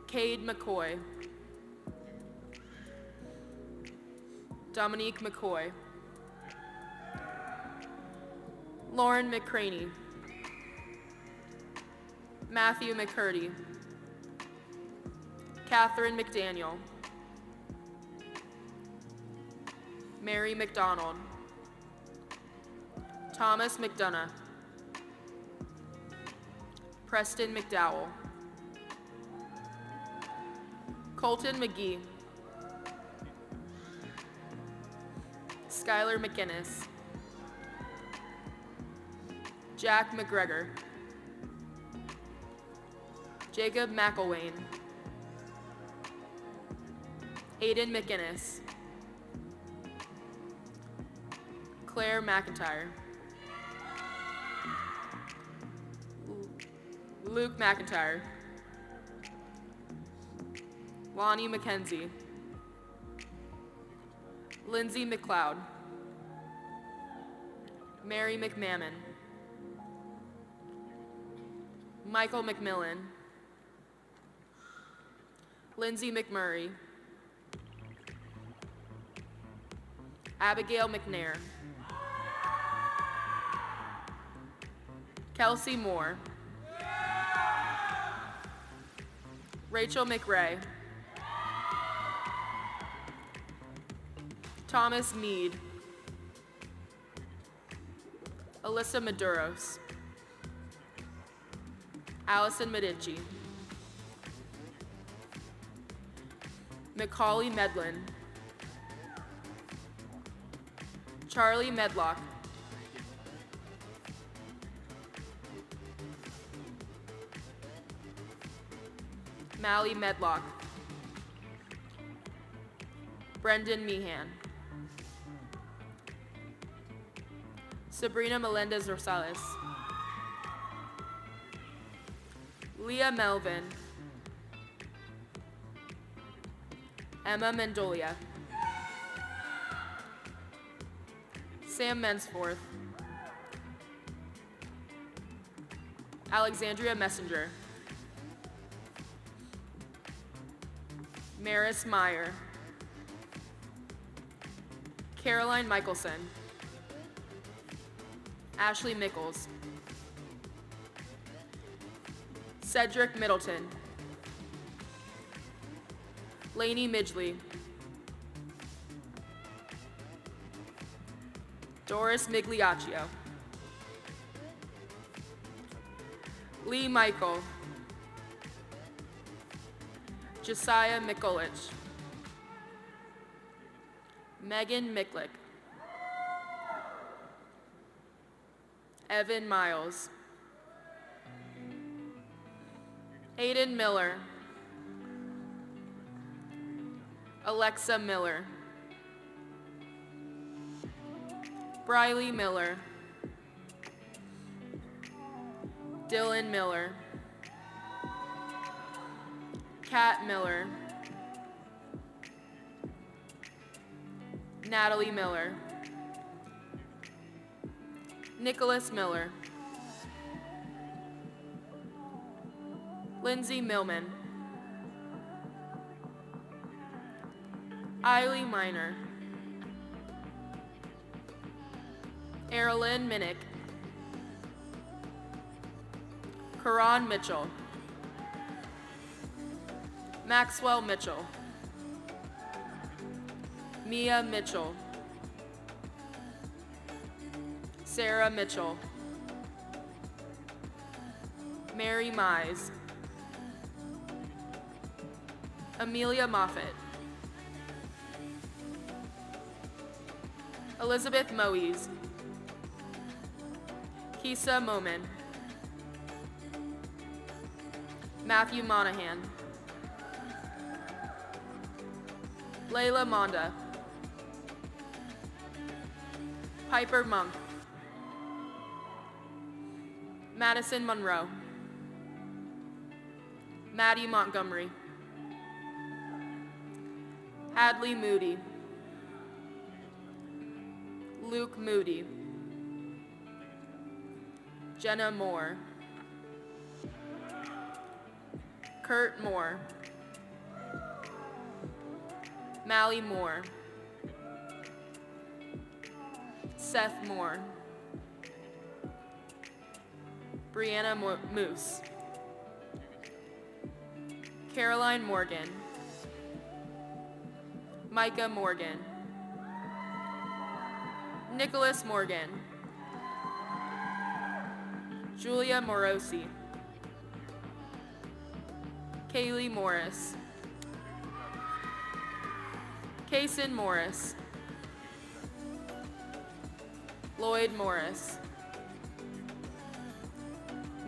O: Cade McCoy, Dominique McCoy, Lauren McCraney, Matthew McCurdy, Catherine McDaniel, Mary McDonald, Thomas McDonough, Preston McDowell, Colton McGee, Skylar McInnes, Jack McGregor, Jacob McElwain, Aiden McInnes, Claire McIntyre, Luke McIntyre, Lonnie McKenzie, Lindsay McLeod, Mary McMammon, Michael McMillan, Lindsay McMurray, Abigail McNair, Kelsey Moore, Rachel McRae, Thomas Mead, Alyssa Maduros, Allison Medici, Macaulay Medlin, Charlie Medlock, Mally Medlock, Brendan Meehan, Sabrina Melendez Rosales, Leah Melvin, Emma Mendolia, Sam Mensforth, Alexandria Messenger, Maris Meyer, Caroline Michelson, Ashley Mickles, Cedric Middleton, Lainey Midgley, Doris Migliaccio, Lee Michael, Josiah Mikulich, Megan Miklick, Evan Miles, Aiden Miller, Alexa Miller, Briley Miller, Dylan Miller, Kat Miller, Natalie Miller, Nicholas Miller, Lindsay Millman, Eiley Miner, Erilyn Minnick, Karan Mitchell, Maxwell Mitchell, Mia Mitchell, Sarah Mitchell, Mary Mize, Amelia Moffett, Elizabeth Moes, Kisa Momin, Matthew Monahan, Layla Monda, Piper Monk, Madison Monroe, Maddie Montgomery, Hadley Moody, Luke Moody, Jenna Moore, Kurt Moore, Mally Moore, Seth Moore, Brianna Moose, Caroline Morgan, Micah Morgan, Nicholas Morgan, Julia Morosi, Kaylee Morris, Kaysen Morris, Lloyd Morris,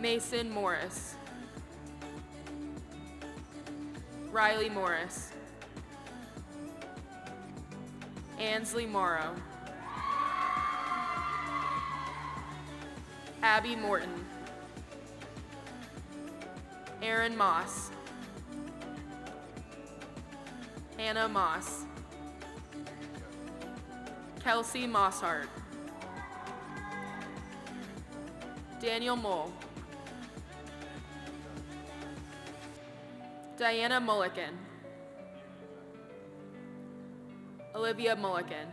O: Mason Morris, Riley Morris, Ansley Morrow, Abby Morton, Aaron Moss, Hannah Moss, Kelsey Mosshart, Daniel Mole, Diana Mulligan, Olivia Mulligan,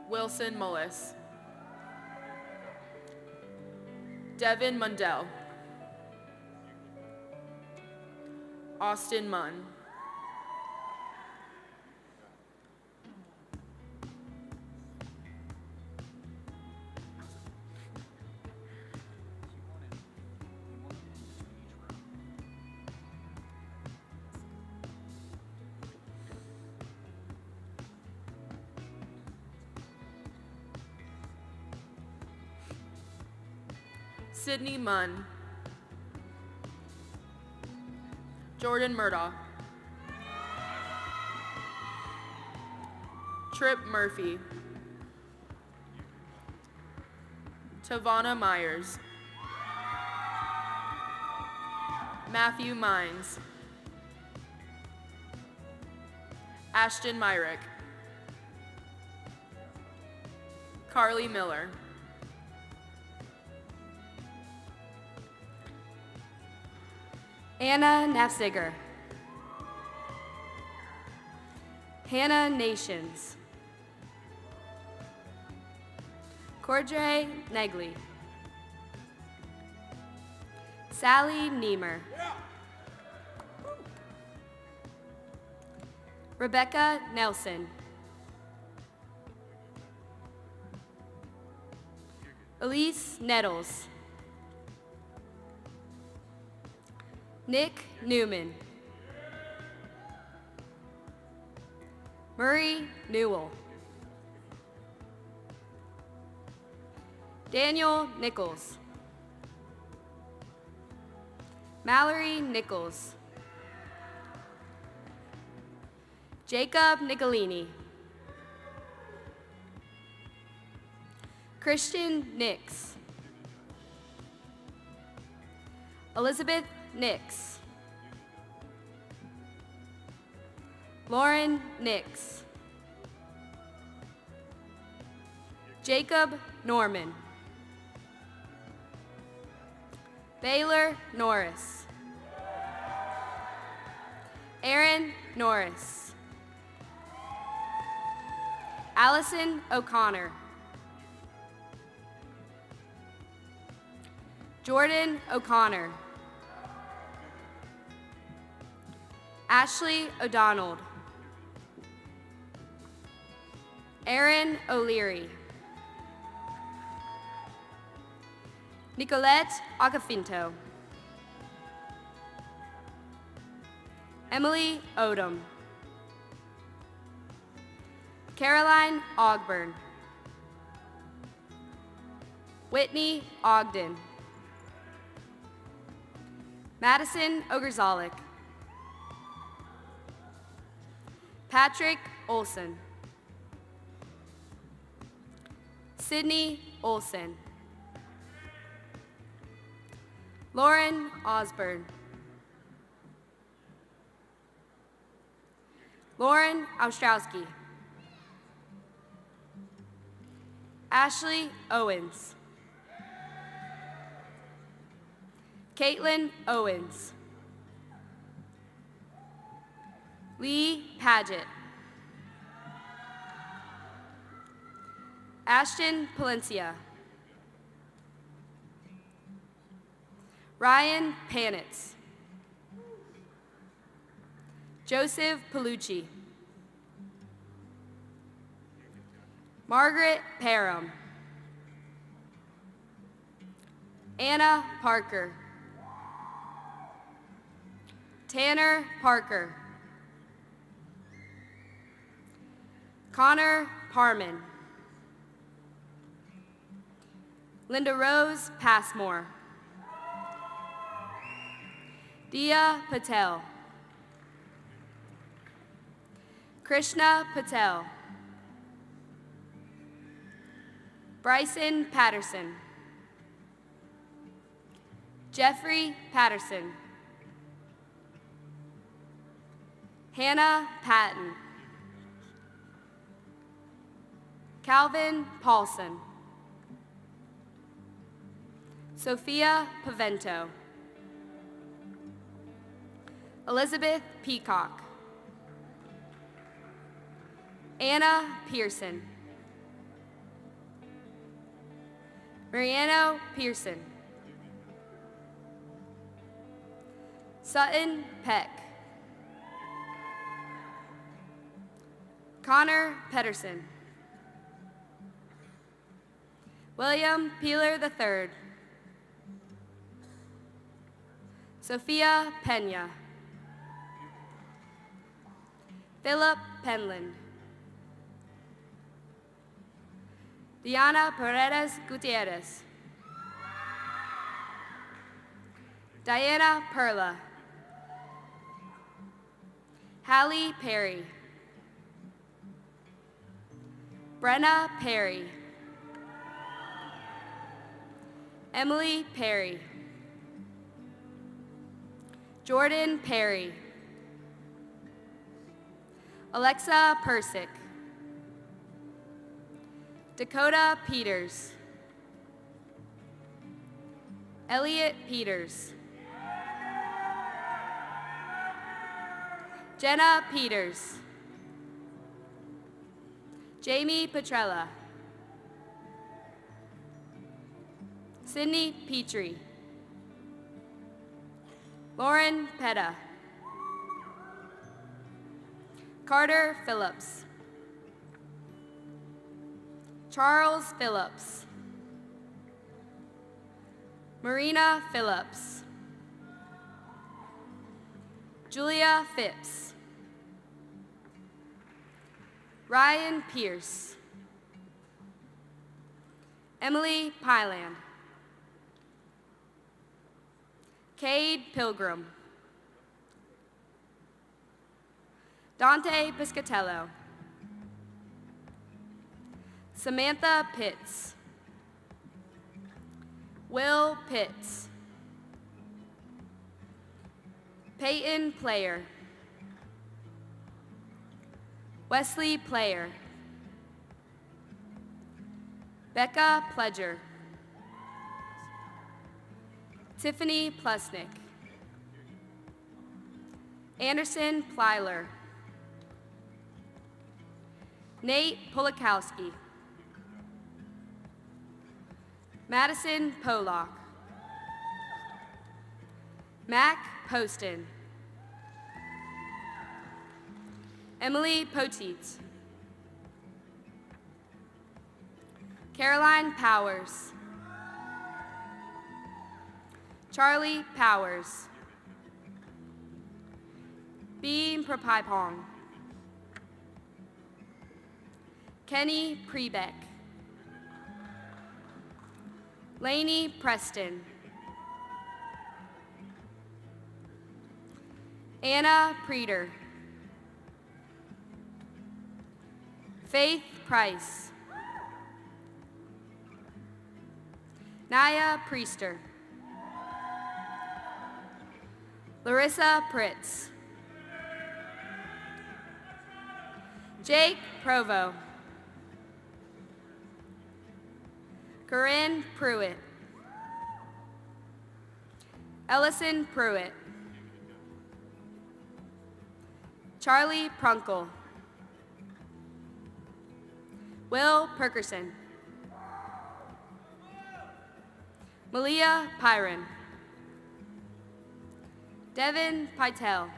O: Wilson Mullis, Devin Mundell, Austin Munn, Sydney Munn, Jordan Murdoch, Trip Murphy, Tavana Myers, Matthew Mines, Ashton Myrick, Carly Miller,
P: Anna Nafziger, Hannah Nations, Cordray Negley, Sally Niemer, Rebecca Nelson, Elise Nettles, Nick Newman, Murray Newell, Daniel Nichols, Mallory Nichols, Jacob Nicolini, Christian Nix, Elizabeth Nix, Lauren Nix, Jacob Norman, Baylor Norris, Aaron Norris, Allison O'Connor, Jordan O'Connor, Ashley O'Donnell, Aaron O'Leary, Nicolette Acafinto, Emily Odom, Caroline Ogburn, Whitney Ogden, Madison Ogerzalik, Patrick Olson, Sydney Olson, Lauren Osborne, Lauren Ostrowski, Ashley Owens, Caitlin Owens, Lee Paget, Ashton Palencia, Ryan Panitz, Joseph Palucci, Margaret Parham, Anna Parker, Tanner Parker, Connor Parman, Linda Rose Passmore, Dia Patel, Krishna Patel, Bryson Patterson, Jeffrey Patterson, Hannah Patton, Calvin Paulson, Sophia Pavento, Elizabeth Peacock, Anna Pearson, Mariano Pearson, Sutton Peck, Connor Pedersen, William Peeler III, Sophia Pena, Philip Penland, Diana Paredes Gutierrez, Diana Perla, Hallie Perry, Brenna Perry, Emily Perry, Jordan Perry, Alexa Persick, Dakota Peters, Elliot Peters, Jenna Peters, Jamie Petrella, Sydney Petrie, Lauren Petta, Carter Phillips, Charles Phillips, Marina Phillips, Julia Phipps, Ryan Pierce, Emily Pyland, Cade Pilgrim, Dante Piscatello, Samantha Pitts, Will Pitts, Peyton Player, Wesley Player, Becca Pledger, Tiffany Plusnick, Anderson Plyler, Nate Polakowski, Madison Pollock, Mac Poston, Emily Poteet, Caroline Powers, Charlie Powers, Beam Prapaipong, Kenny Prebeck, Lainey Preston, Anna Preeter, Faith Price, Naya Priester, Larissa Pritz, Jake Provo, Corinne Pruitt, Ellison Pruitt, Charlie Prunkle, Will Perkerson, Malia Pyron, Devin Pytel,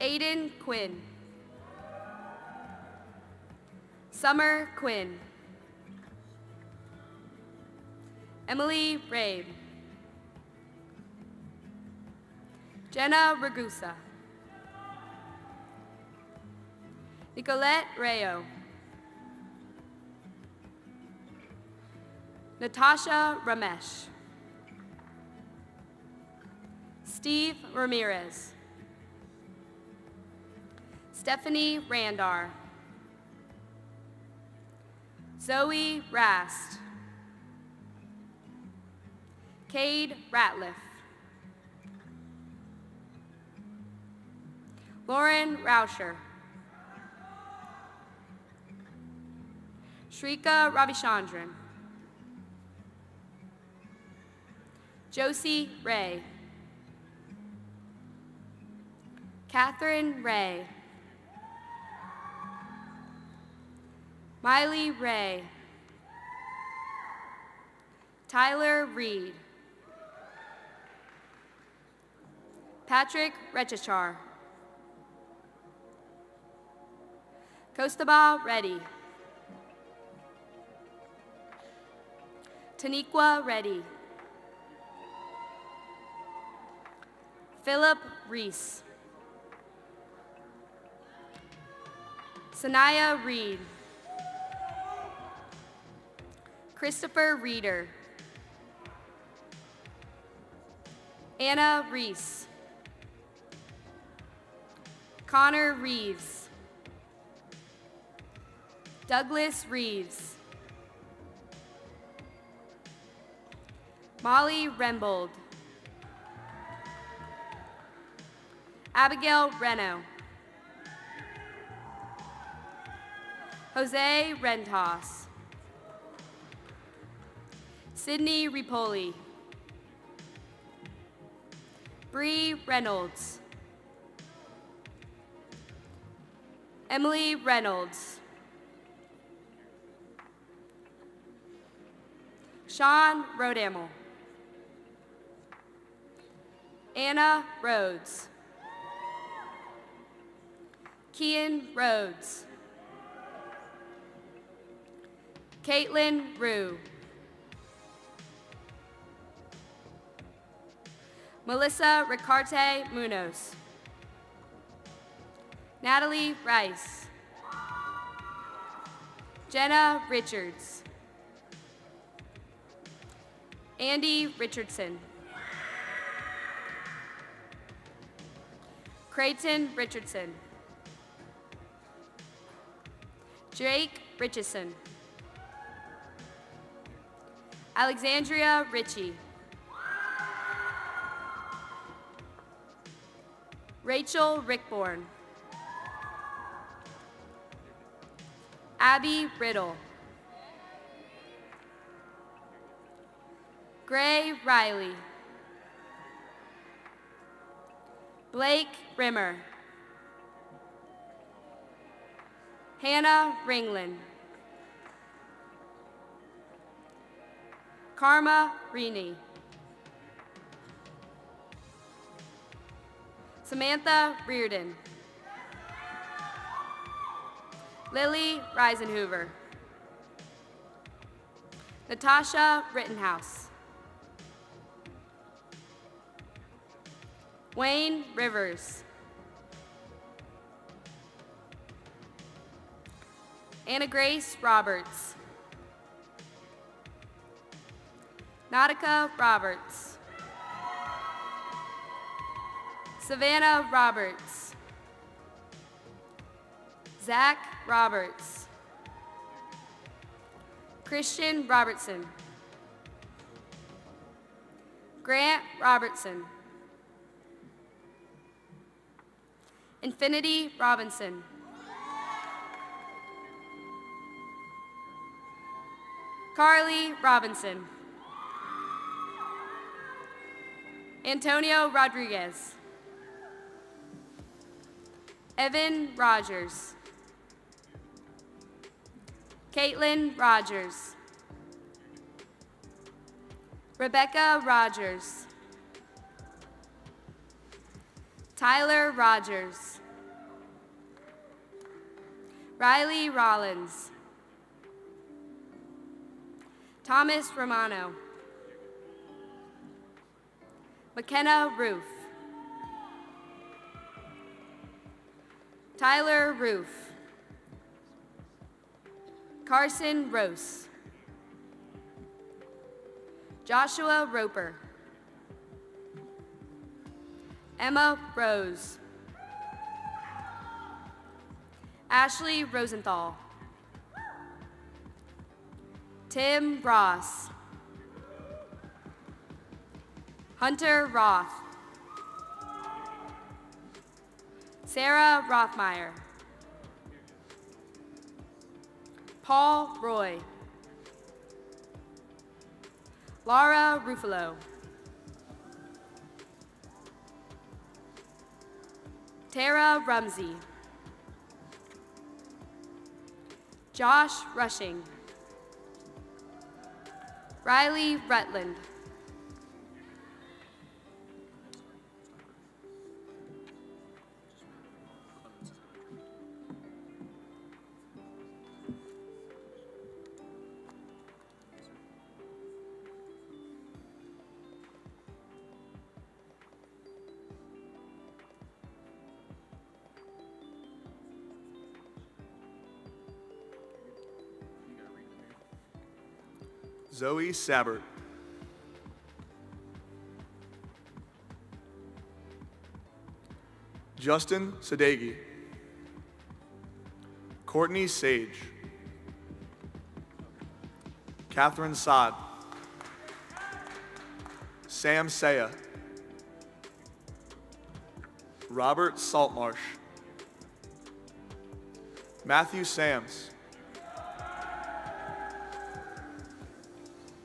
P: Aiden Quinn, Summer Quinn, Emily Rabe, Jenna Ragusa, Nicolette Rayo, Natasha Ramesh, Steve Ramirez, Stephanie Randar, Zoe Rast, Cade Ratliff, Lauren Rauscher, Shrika Ravichandran, Josie Ray, Catherine Ray, Miley Ray, Tyler Reed, Patrick Rechachar, Kostaba Reddy, Taniqua Reddy, Philip Reese, Sanaya Reed, Christopher Reeder, Anna Reese. Connor Reeves. Douglas Reeves. Molly Rembold. Abigail Reno. Jose Rentas. Sydney Ripoli. Bree Reynolds. Emily Reynolds. Sean Rodamel. Anna Rhodes. Kian Rhodes. Caitlin Rue. Melissa Ricarte Munoz. Natalie Rice. Jenna Richards. Andy Richardson. Creighton Richardson. Drake Richardson. Alexandria Ritchie. Rachel Rickborn. Abby Riddle. Gray Riley. Blake Rimmer. Hannah Ringland. Karma Rini. Samantha Reardon. Lily Reisenhoover. Natasha Rittenhouse. Wayne Rivers. Anna Grace Roberts. Nautica Roberts. Savannah Roberts. Zach Roberts. Christian Robertson. Grant Robertson. Infinity Robinson. Carly Robinson. Antonio Rodriguez. Evan Rogers. Caitlin Rogers. Rebecca Rogers. Tyler Rogers. Riley Rollins. Thomas Romano. McKenna Roof. Tyler Roof. Carson Rose. Joshua Roper. Emma Rose. Ashley Rosenthal. Tim Ross. Hunter Roth. Sarah Rothmeyer. Paul Roy. Laura Ruffalo. Tara Rumsey. Josh Rushing. Riley Rutland.
Q: Zoe Sabbert. Justin Sadegi, Courtney Sage, Catherine Saad, Sam Saya, Robert Saltmarsh, Matthew Sams,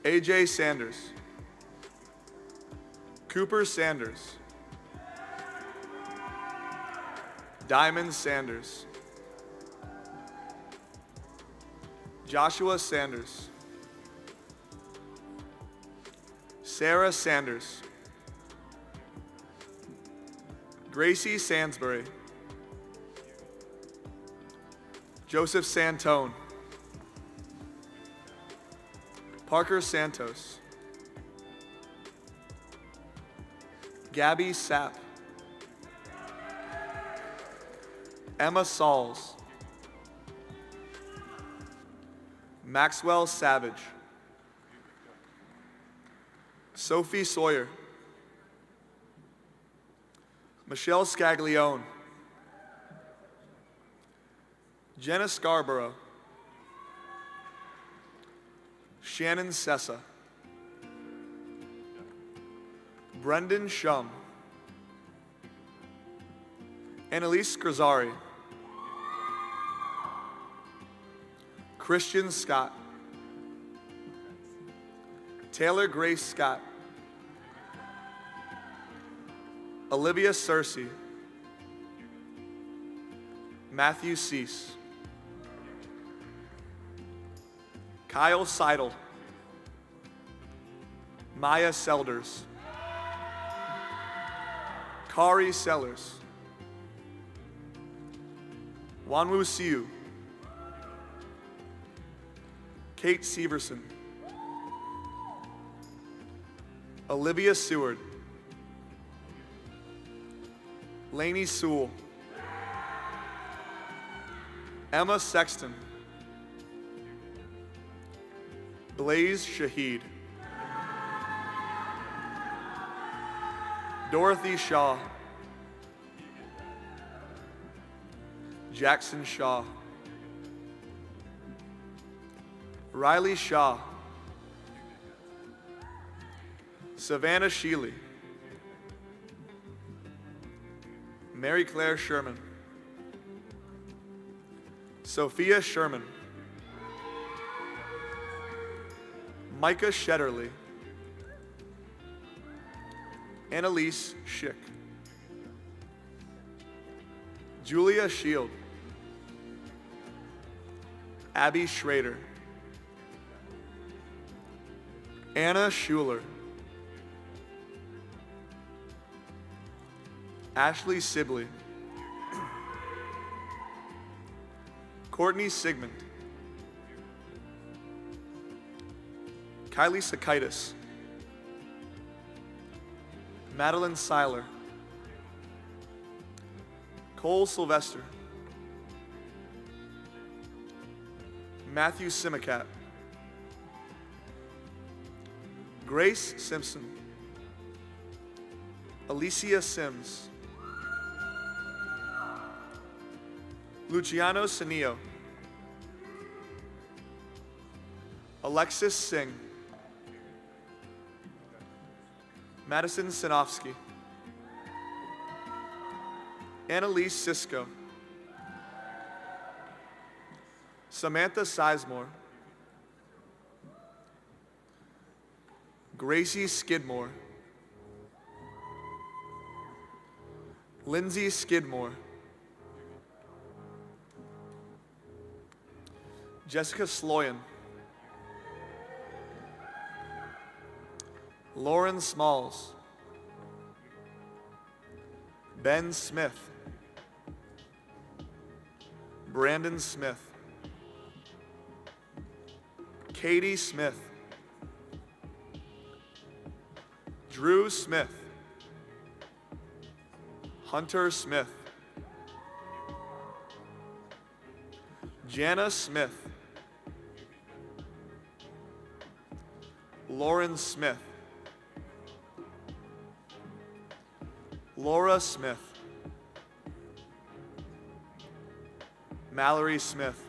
Q: AJ Sanders, Cooper Sanders, Diamond Sanders, Joshua Sanders, Sarah Sanders, Gracie Sansbury, Joseph Santone, Parker Santos, Gabby Sapp, Emma Sauls, Maxwell Savage, Sophie Sawyer, Michelle Scaglione, Jenna Scarborough, Shannon Sessa, Brendan Shum, Annalise Grisari, Christian Scott, Taylor Grace Scott, Olivia Searcy, Matthew Cease, Kyle Seidel, Maya Selders, Kari Sellers, Wanwu Siu, Kate Severson, Olivia Seward, Lainey Sewell, Emma Sexton, Blaze Shaheed, Dorothy Shaw, Jackson Shaw, Riley Shaw, Savannah Sheely, Mary Claire Sherman, Sophia Sherman, Micah Shetterly, Annalise Schick, Julia Shield, Abby Schrader, Anna Schuler, Ashley Sibley, Courtney Sigmund, Kylie Sakaitis, Madeline Seiler, Cole Sylvester, Matthew Simicat, Grace Simpson, Alicia Sims, Luciano Senio, Alexis Singh, Madison Sinofsky, Annalise Sisko, Samantha Sizemore, Gracie Skidmore, Lindsay Skidmore, Jessica Sloyan, Lauren Smalls, Ben Smith, Brandon Smith, Katie Smith, Drew Smith, Hunter Smith, Jana Smith, Lauren Smith, Laura Smith, Mallory Smith.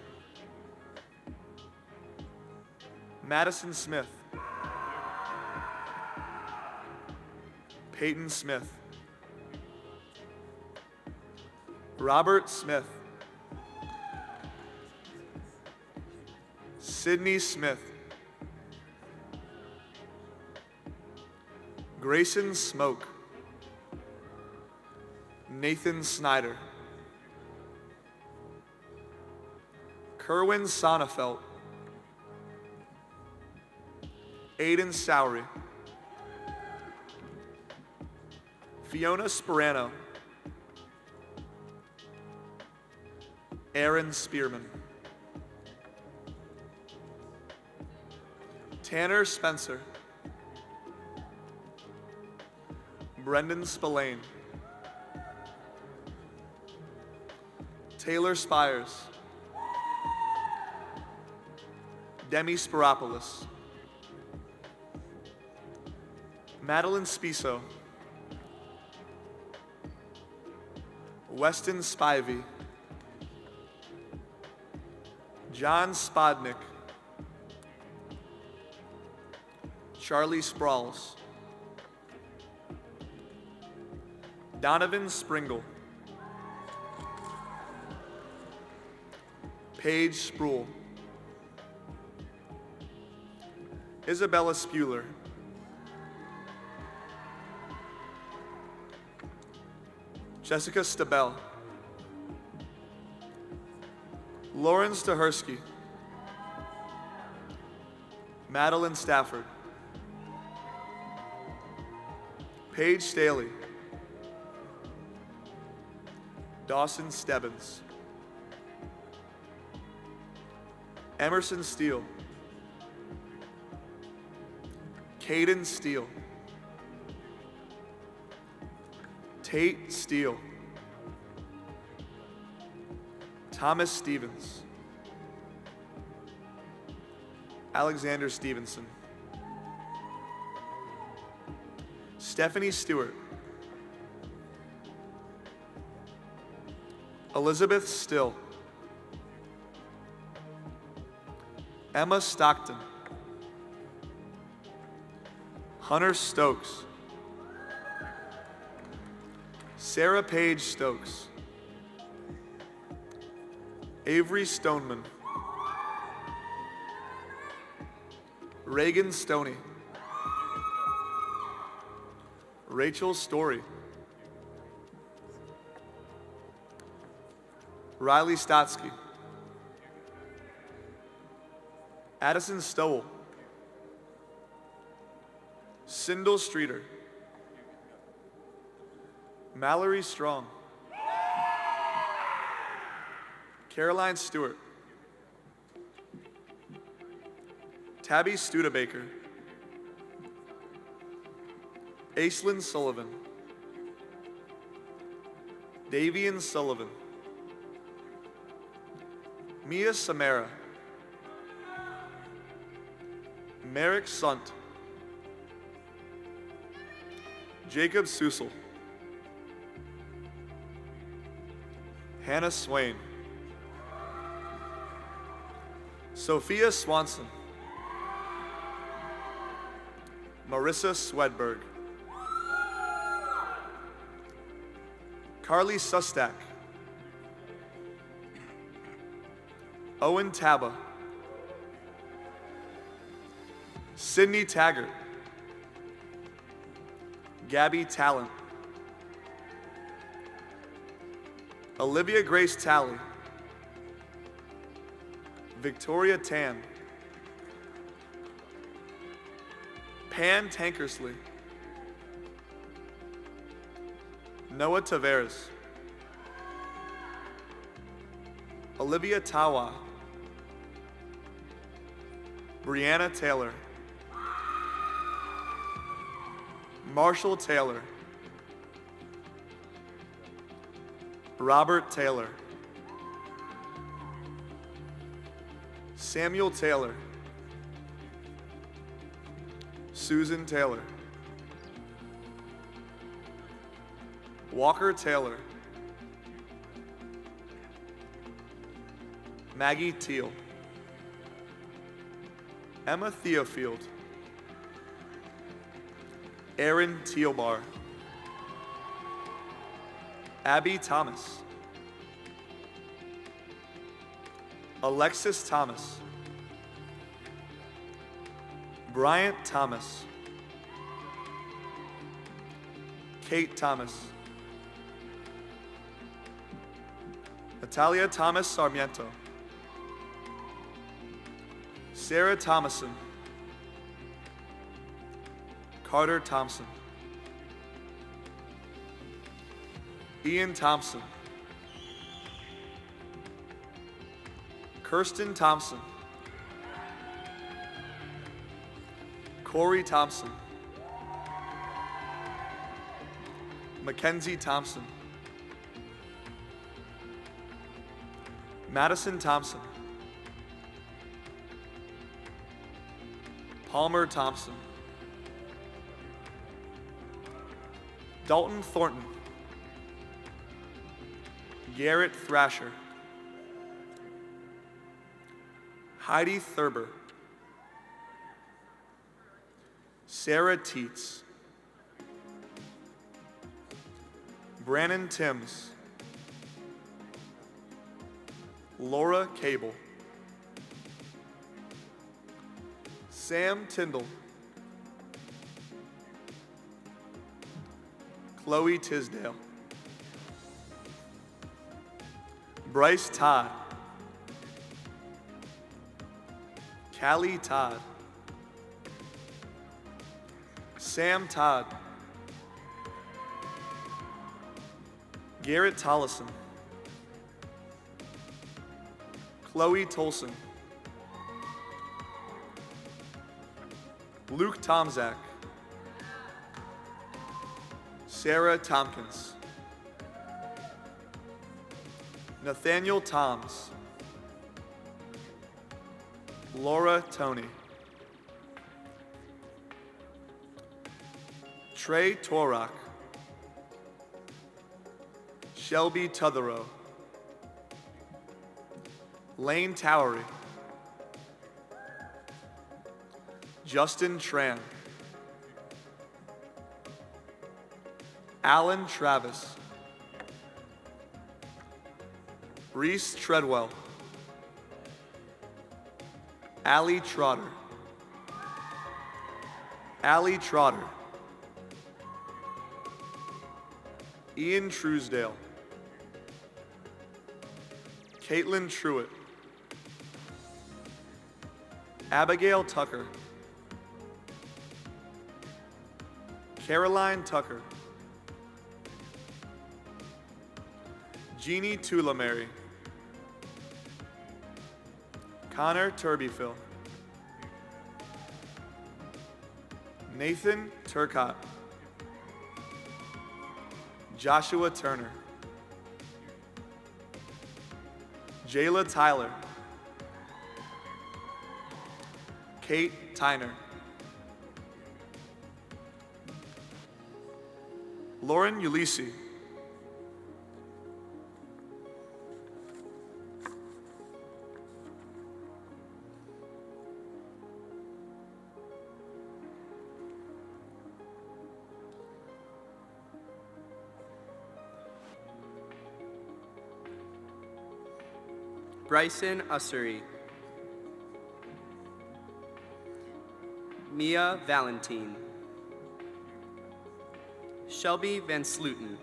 Q: Madison Smith. Peyton Smith. Robert Smith. Sydney Smith. Grayson Smoke. Nathan Snyder. Kerwin Sonnefelt. Aiden Sowery. Fiona Sperano. Aaron Spearman. Tanner Spencer. Brendan Spillane. Taylor Spires. Demi Spiropoulos. Madeline Spiso. Weston Spivey. John Spodnick. Charlie Sprawls. Donovan Springle. Paige Sproul. Isabella Spuler. Jessica Stabell. Lauren Stahersky. Madeline Stafford. Paige Staley. Dawson Stebbins. Emerson Steele. Caden Steele. Tate Steele. Thomas Stevens. Alexander Stevenson. Stephanie Stewart. Elizabeth Still. Emma Stockton. Hunter Stokes. Sarah Paige Stokes. Avery Stoneman. Reagan Stoney. Rachel Story. Riley Stotsky. Addison Stowell. Sindel Streeter. Mallory Strong. Caroline Stewart. Tabby Studebaker. Aislinn Sullivan. Davian Sullivan. Mia Samara. Merrick Sunt. Jacob Susel. Hannah Swain. Sophia Swanson. Marissa Swedberg. Carly Sustak. Owen Taba. Sydney Taggart. Gabby Talent. Olivia Grace Talley. Victoria Tan. Pan Tankersley. Noah Taveras. Olivia Tawa. Brianna Taylor. Marshall Taylor. Robert Taylor. Samuel Taylor. Susan Taylor. Walker Taylor. Maggie Teal, Emma Theofield, Aaron Tealbar, Abby Thomas, Alexis Thomas, Bryant Thomas, Kate Thomas, Natalia Thomas Sarmiento, Sarah Thomason, Carter Thompson, Ian Thompson, Kirsten Thompson, Corey Thompson, Mackenzie Thompson, Madison Thompson, Palmer Thompson, Dalton Thornton, Garrett Thrasher, Heidi Thurber, Sarah Teets, Brannon Timms, Laura Cable, Sam Tyndall, Chloe Tisdale, Bryce Todd, Callie Todd, Sam Todd, Garrett Tollison, Chloe Tolson, Luke Tomzak, Sarah Tompkins, Nathaniel Toms, Laura Tony, Trey Torok, Shelby Tutherow, Lane Towery, Justin Tran, Alan Travis, Reese Treadwell, Allie Trotter, Allie Trotter, Ian Truesdale, Caitlin Truitt, Abigail Tucker, Caroline Tucker, Jeannie Tulamary, Connor Turbyfill, Nathan Turcott, Joshua Turner, Jayla Tyler, Kate Tyner, Lauren Ulisi,
R: Bryson Ussery, Mia Valentine, Shelby Van Sluten,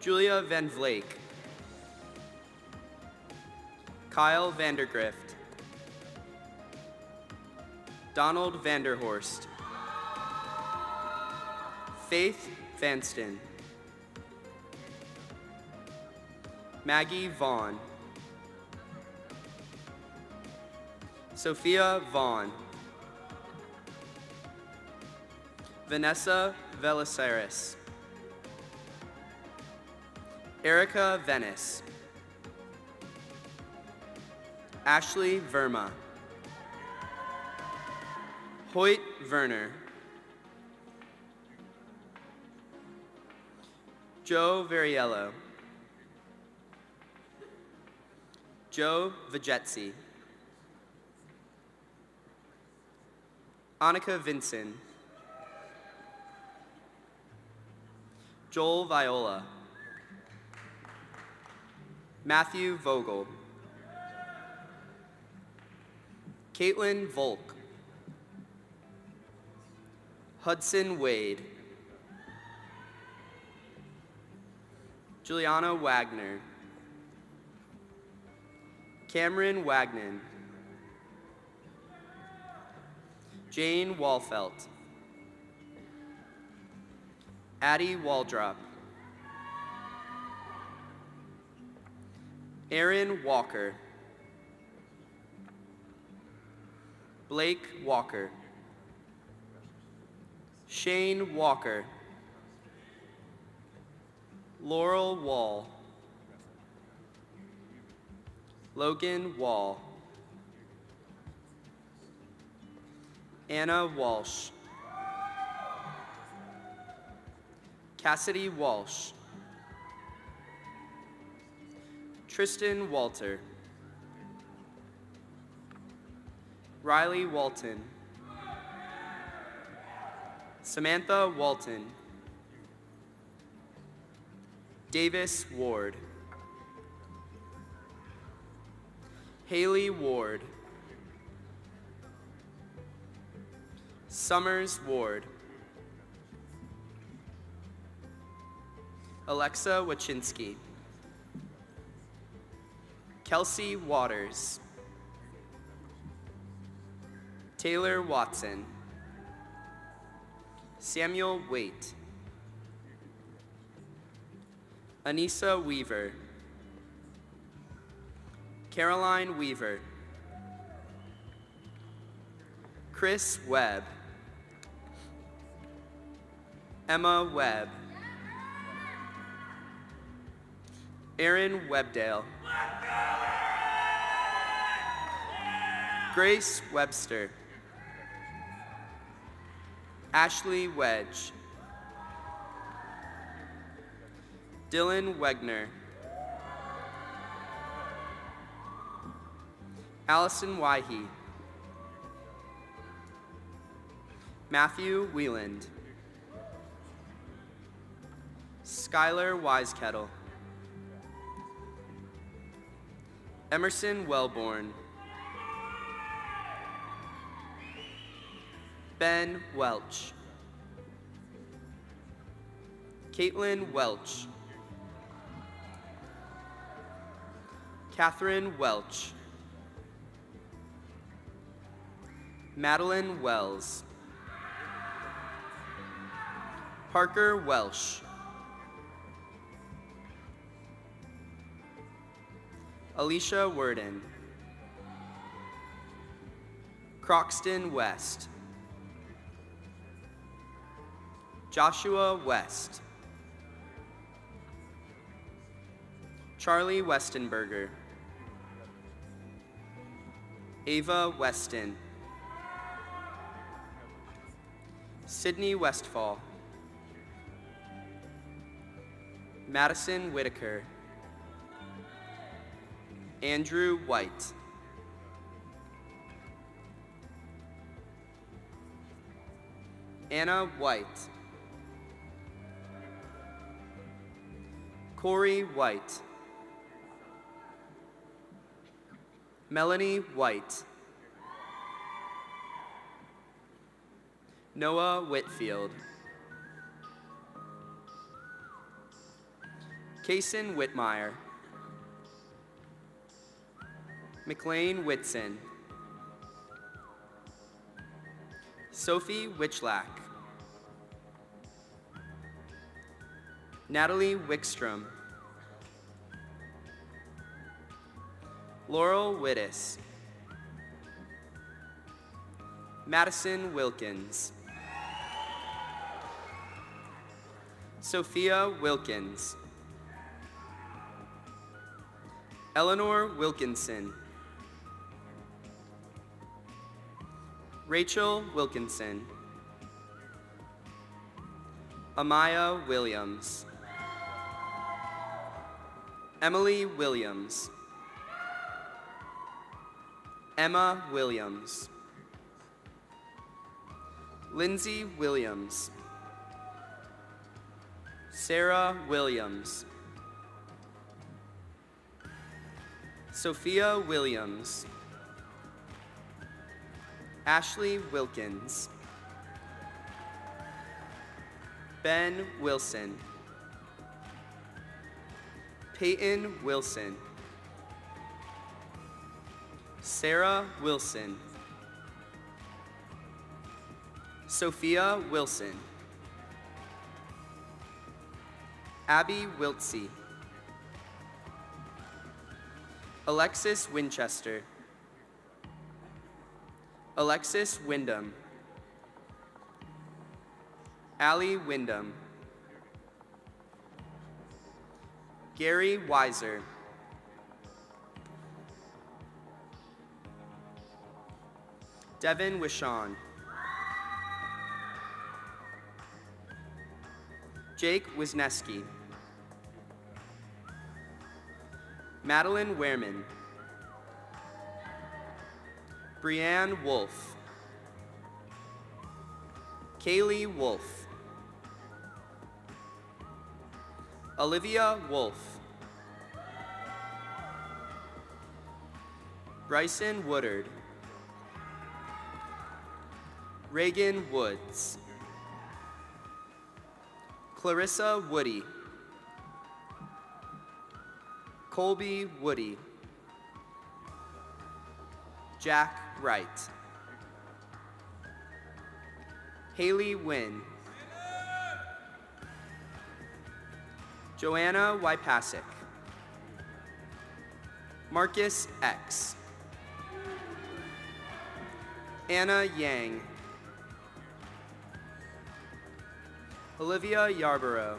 R: Julia Van Vlake, Kyle Vandergrift, Donald Vanderhorst, Faith Vanston, Maggie Vaughn, Sophia Vaughn, Vanessa Velisaris, Erica Venice, Ashley Verma, Hoyt Werner, Joe Variello, Joe Vajetsi, Annika Vinson, Joel Viola, Matthew Vogel, Caitlin Volk, Hudson Wade, Juliana Wagner, Cameron Wagner, Jane Walfelt, Addie Waldrop, Aaron Walker, Blake Walker, Shane Walker, Laurel Wall, Logan Wall, Anna Walsh, Cassidy Walsh, Tristan Walter, Riley Walton, Samantha Walton, Davis Ward, Haley Ward, Summers Ward, Alexa Wachinski, Kelsey Waters, Taylor Watson, Samuel Waite, Anissa Weaver, Caroline Weaver, Chris Webb, Emma Webb, Aaron Webdale, Grace Webster, Ashley Wedge, Dylan Wegner, Allison Wyhe, Matthew Wieland, Skylar Wisekettle, Emerson Wellborn, Ben Welch, Caitlin Welch, Catherine Welch, Madeline Wells, Parker Welsh, Alicia Worden, Croxton West, Joshua West, Charlie Westenberger, Ava Weston, Sydney Westfall, Madison Whitaker, Andrew White, Anna White, Corey White, Melanie White, Noah Whitfield, Kason Whitmire, McLean Whitson, Sophie Witchlack, Natalie Wickstrom, Laurel Wittes, Madison Wilkins, Sophia Wilkins, Eleanor Wilkinson, Rachel Wilkinson, Amaya Williams, Emily Williams, Emma Williams. Lindsay Williams. Sarah Williams. Sophia Williams. Ashley Wilkins. Ben Wilson. Peyton Wilson. Sarah Wilson. Sophia Wilson. Abby Wiltsey. Alexis Winchester. Alexis Wyndham. Allie Wyndham. Gary Weiser. Devin Wishon. Jake Wisneski. Madeline Wehrman. Brianne Wolf. Kaylee Wolf. Olivia Wolf. Bryson Woodard. Reagan Woods. Clarissa Woody. Colby Woody. Jack Wright. Haley Wynn. Joanna Wypasek. Marcus X. Anna Yang. Olivia Yarborough.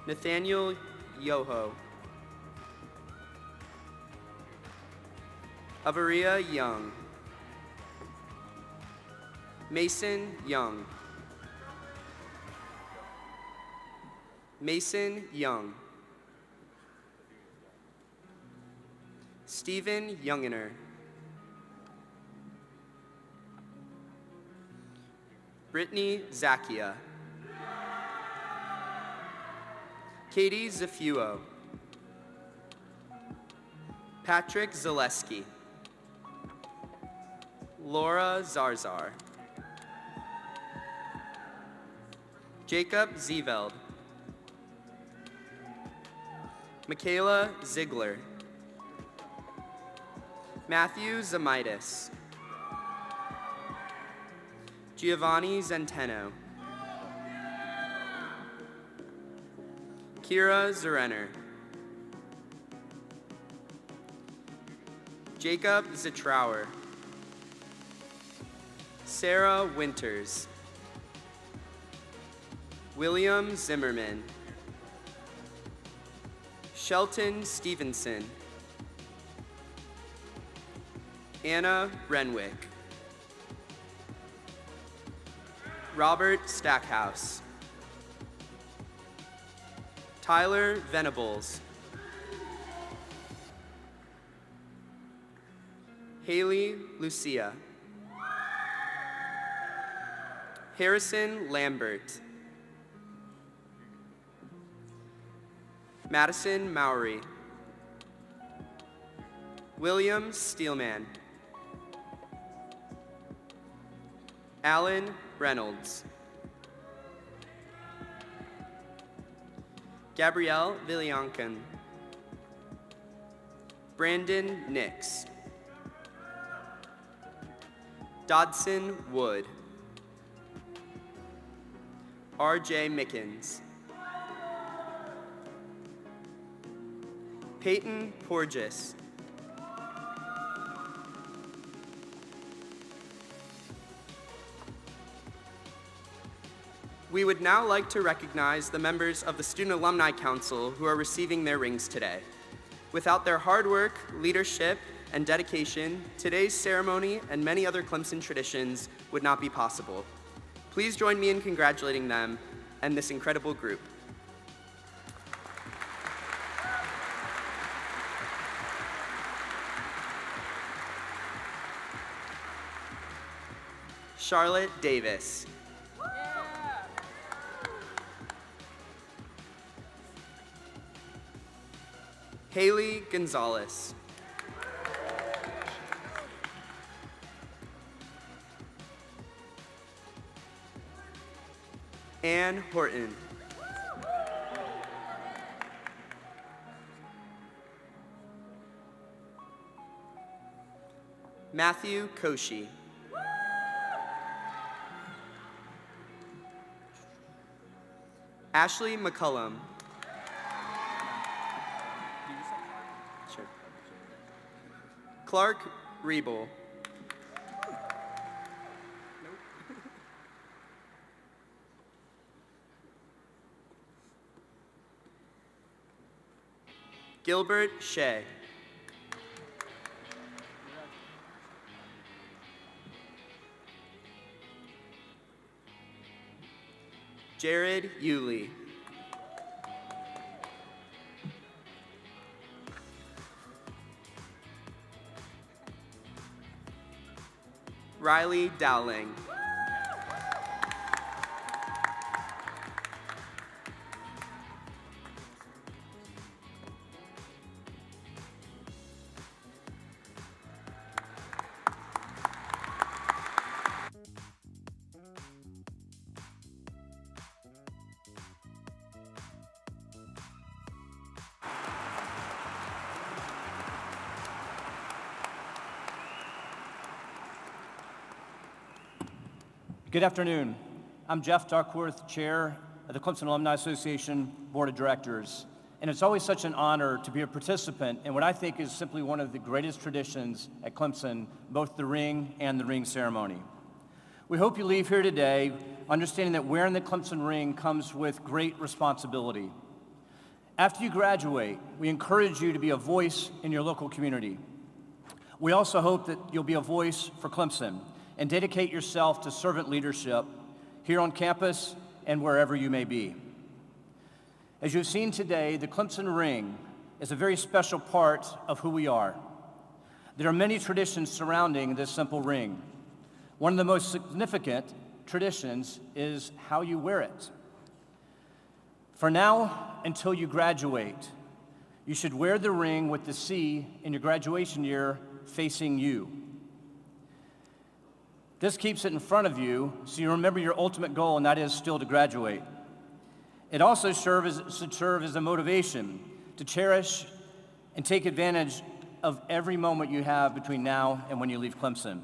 R: Nathaniel Yoho. Avaria Young. Mason Young. Mason Young. Stephen Youngener. Brittany Zakia. Katie Zafuo. Patrick Zaleski. Laura Zarzar. Jacob Zeveld. Michaela Ziegler. Matthew Zamitis. Giovanni Zenteno. Kira Zerenner. Jacob Zitrauer. Sarah Winters. William Zimmerman. Shelton Stevenson. Anna Renwick. Robert Stackhouse. Tyler Venables. Haley Lucia. Harrison Lambert. Madison Mowry. William Steelman. Alan Reynolds. Gabrielle Villiancan. Brandon Nix. Dodson Wood. R.J. Mickens. Peyton Porges. We would now like to recognize the members of the Student Alumni Council who are receiving their rings today. Without their hard work, leadership, and dedication, today's ceremony and many other Clemson traditions would not be possible. Please join me in congratulating them and this incredible group. Charlotte Davis. Haley Gonzalez. Ann Horton. Matthew Koshi. Ashley McCullum. Sure. Clark Riebel. Gilbert Shea. Jared Yulee. Riley Dowling.
S: Good afternoon. I'm Jeff Duckworth, Chair of the Clemson Alumni Association Board of Directors, and it's always such an honor to be a participant in what I think is simply one of the greatest traditions at Clemson, both the ring and the ring ceremony. We hope you leave here today understanding that wearing the Clemson ring comes with great responsibility. After you graduate, we encourage you to be a voice in your local community. We also hope that you'll be a voice for Clemson and dedicate yourself to servant leadership here on campus and wherever you may be. As you've seen today, the Clemson ring is a very special part of who we are. There are many traditions surrounding this simple ring. One of the most significant traditions is how you wear it. For now, until you graduate, you should wear the ring with the C in your graduation year facing you. This keeps it in front of you so you remember your ultimate goal, and that is still to graduate. It also should serve as a motivation to cherish and take advantage of every moment you have between now and when you leave Clemson.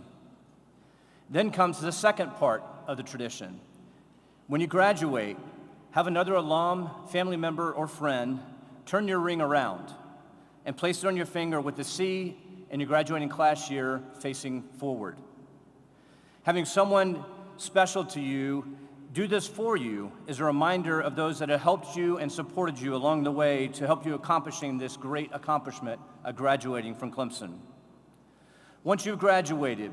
S: Then comes the second part of the tradition. When you graduate, have another alum, family member, or friend turn your ring around and place it on your finger with the C in your graduating class year facing forward. Having someone special to you do this for you is a reminder of those that have helped you and supported you along the way to help you accomplishing this great accomplishment of graduating from Clemson. Once you've graduated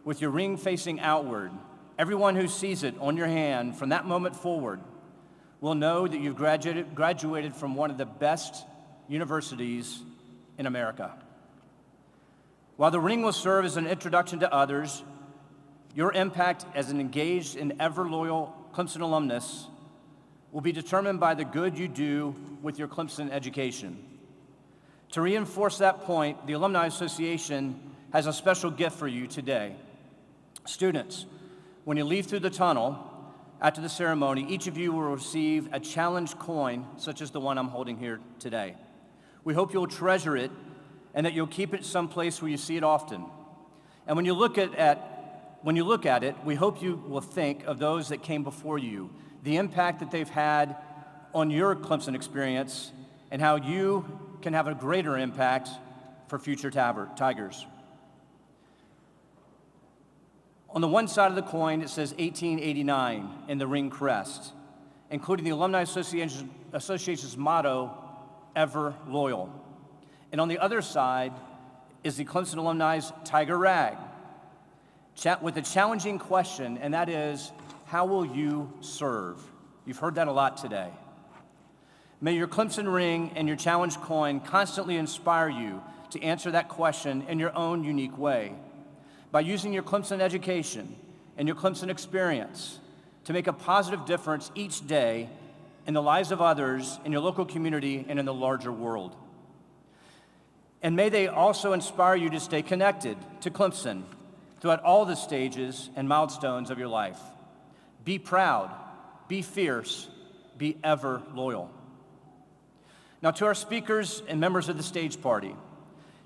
S: with your ring facing outward, everyone who sees it on your hand from that moment forward will know that you've graduated from one of the best universities in America. While the ring will serve as an introduction to others, your impact as an engaged and ever-loyal Clemson alumnus will be determined by the good you do with your Clemson education. To reinforce that point, the Alumni Association has a special gift for you today. Students, when you leave through the tunnel after the ceremony, each of you will receive a challenge coin such as the one I'm holding here today. We hope you'll treasure it and that you'll keep it someplace where you see it often. And when you look at it, we hope you will think of those that came before you, the impact that they've had on your Clemson experience, and how you can have a greater impact for future Tigers. On the one side of the coin, it says 1889 in the ring crest, including the Alumni Association's motto, ever loyal. And on the other side is the Clemson Alumni's Tiger Rag, with a challenging question, and that is, how will you serve? You've heard that a lot today. May your Clemson ring and your challenge coin constantly inspire you to answer that question in your own unique way. By using your Clemson education, and your Clemson experience to make a positive difference each day in the lives of others, in your local community, and in the larger world. And may they also inspire you to stay connected to Clemson throughout all the stages and milestones of your life. Be proud, be fierce, be ever loyal. Now, to our speakers and members of the stage party,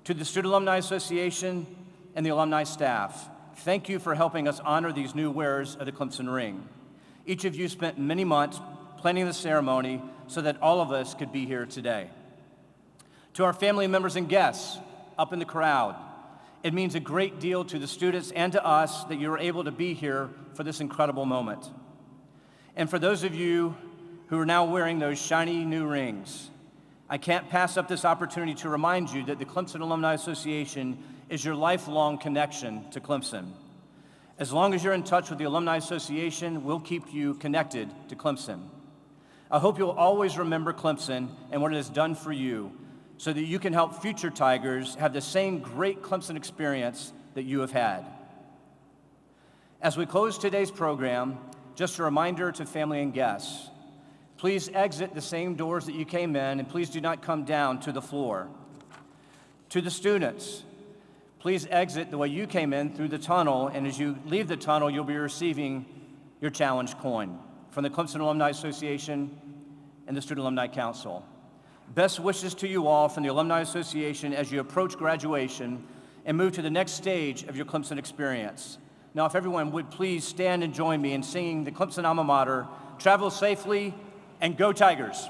S: to the Student Alumni Association and the alumni staff, thank you for helping us honor these new wearers of the Clemson ring. Each of you spent many months planning the ceremony so that all of us could be here today. To our family members and guests up in the crowd, it means a great deal to the students and to us that you were able to be here for this incredible moment. And for those of you who are now wearing those shiny new rings, I can't pass up this opportunity to remind you that the Clemson Alumni Association is your lifelong connection to Clemson. As long as you're in touch with the Alumni Association, we'll keep you connected to Clemson. I hope you'll always remember Clemson and what it has done for you so that you can help future Tigers have the same great Clemson experience that you have had. As we close today's program, just a reminder to family and guests, please exit the same doors that you came in, and please do not come down to the floor. To the students, please exit the way you came in through the tunnel, and as you leave the tunnel, you'll be receiving your challenge coin from the Clemson Alumni Association and the Student Alumni Council. Best wishes to you all from the Alumni Association as you approach graduation and move to the next stage of your Clemson experience. Now, if everyone would please stand and join me in singing the Clemson alma mater, Travel Safely, and Go Tigers.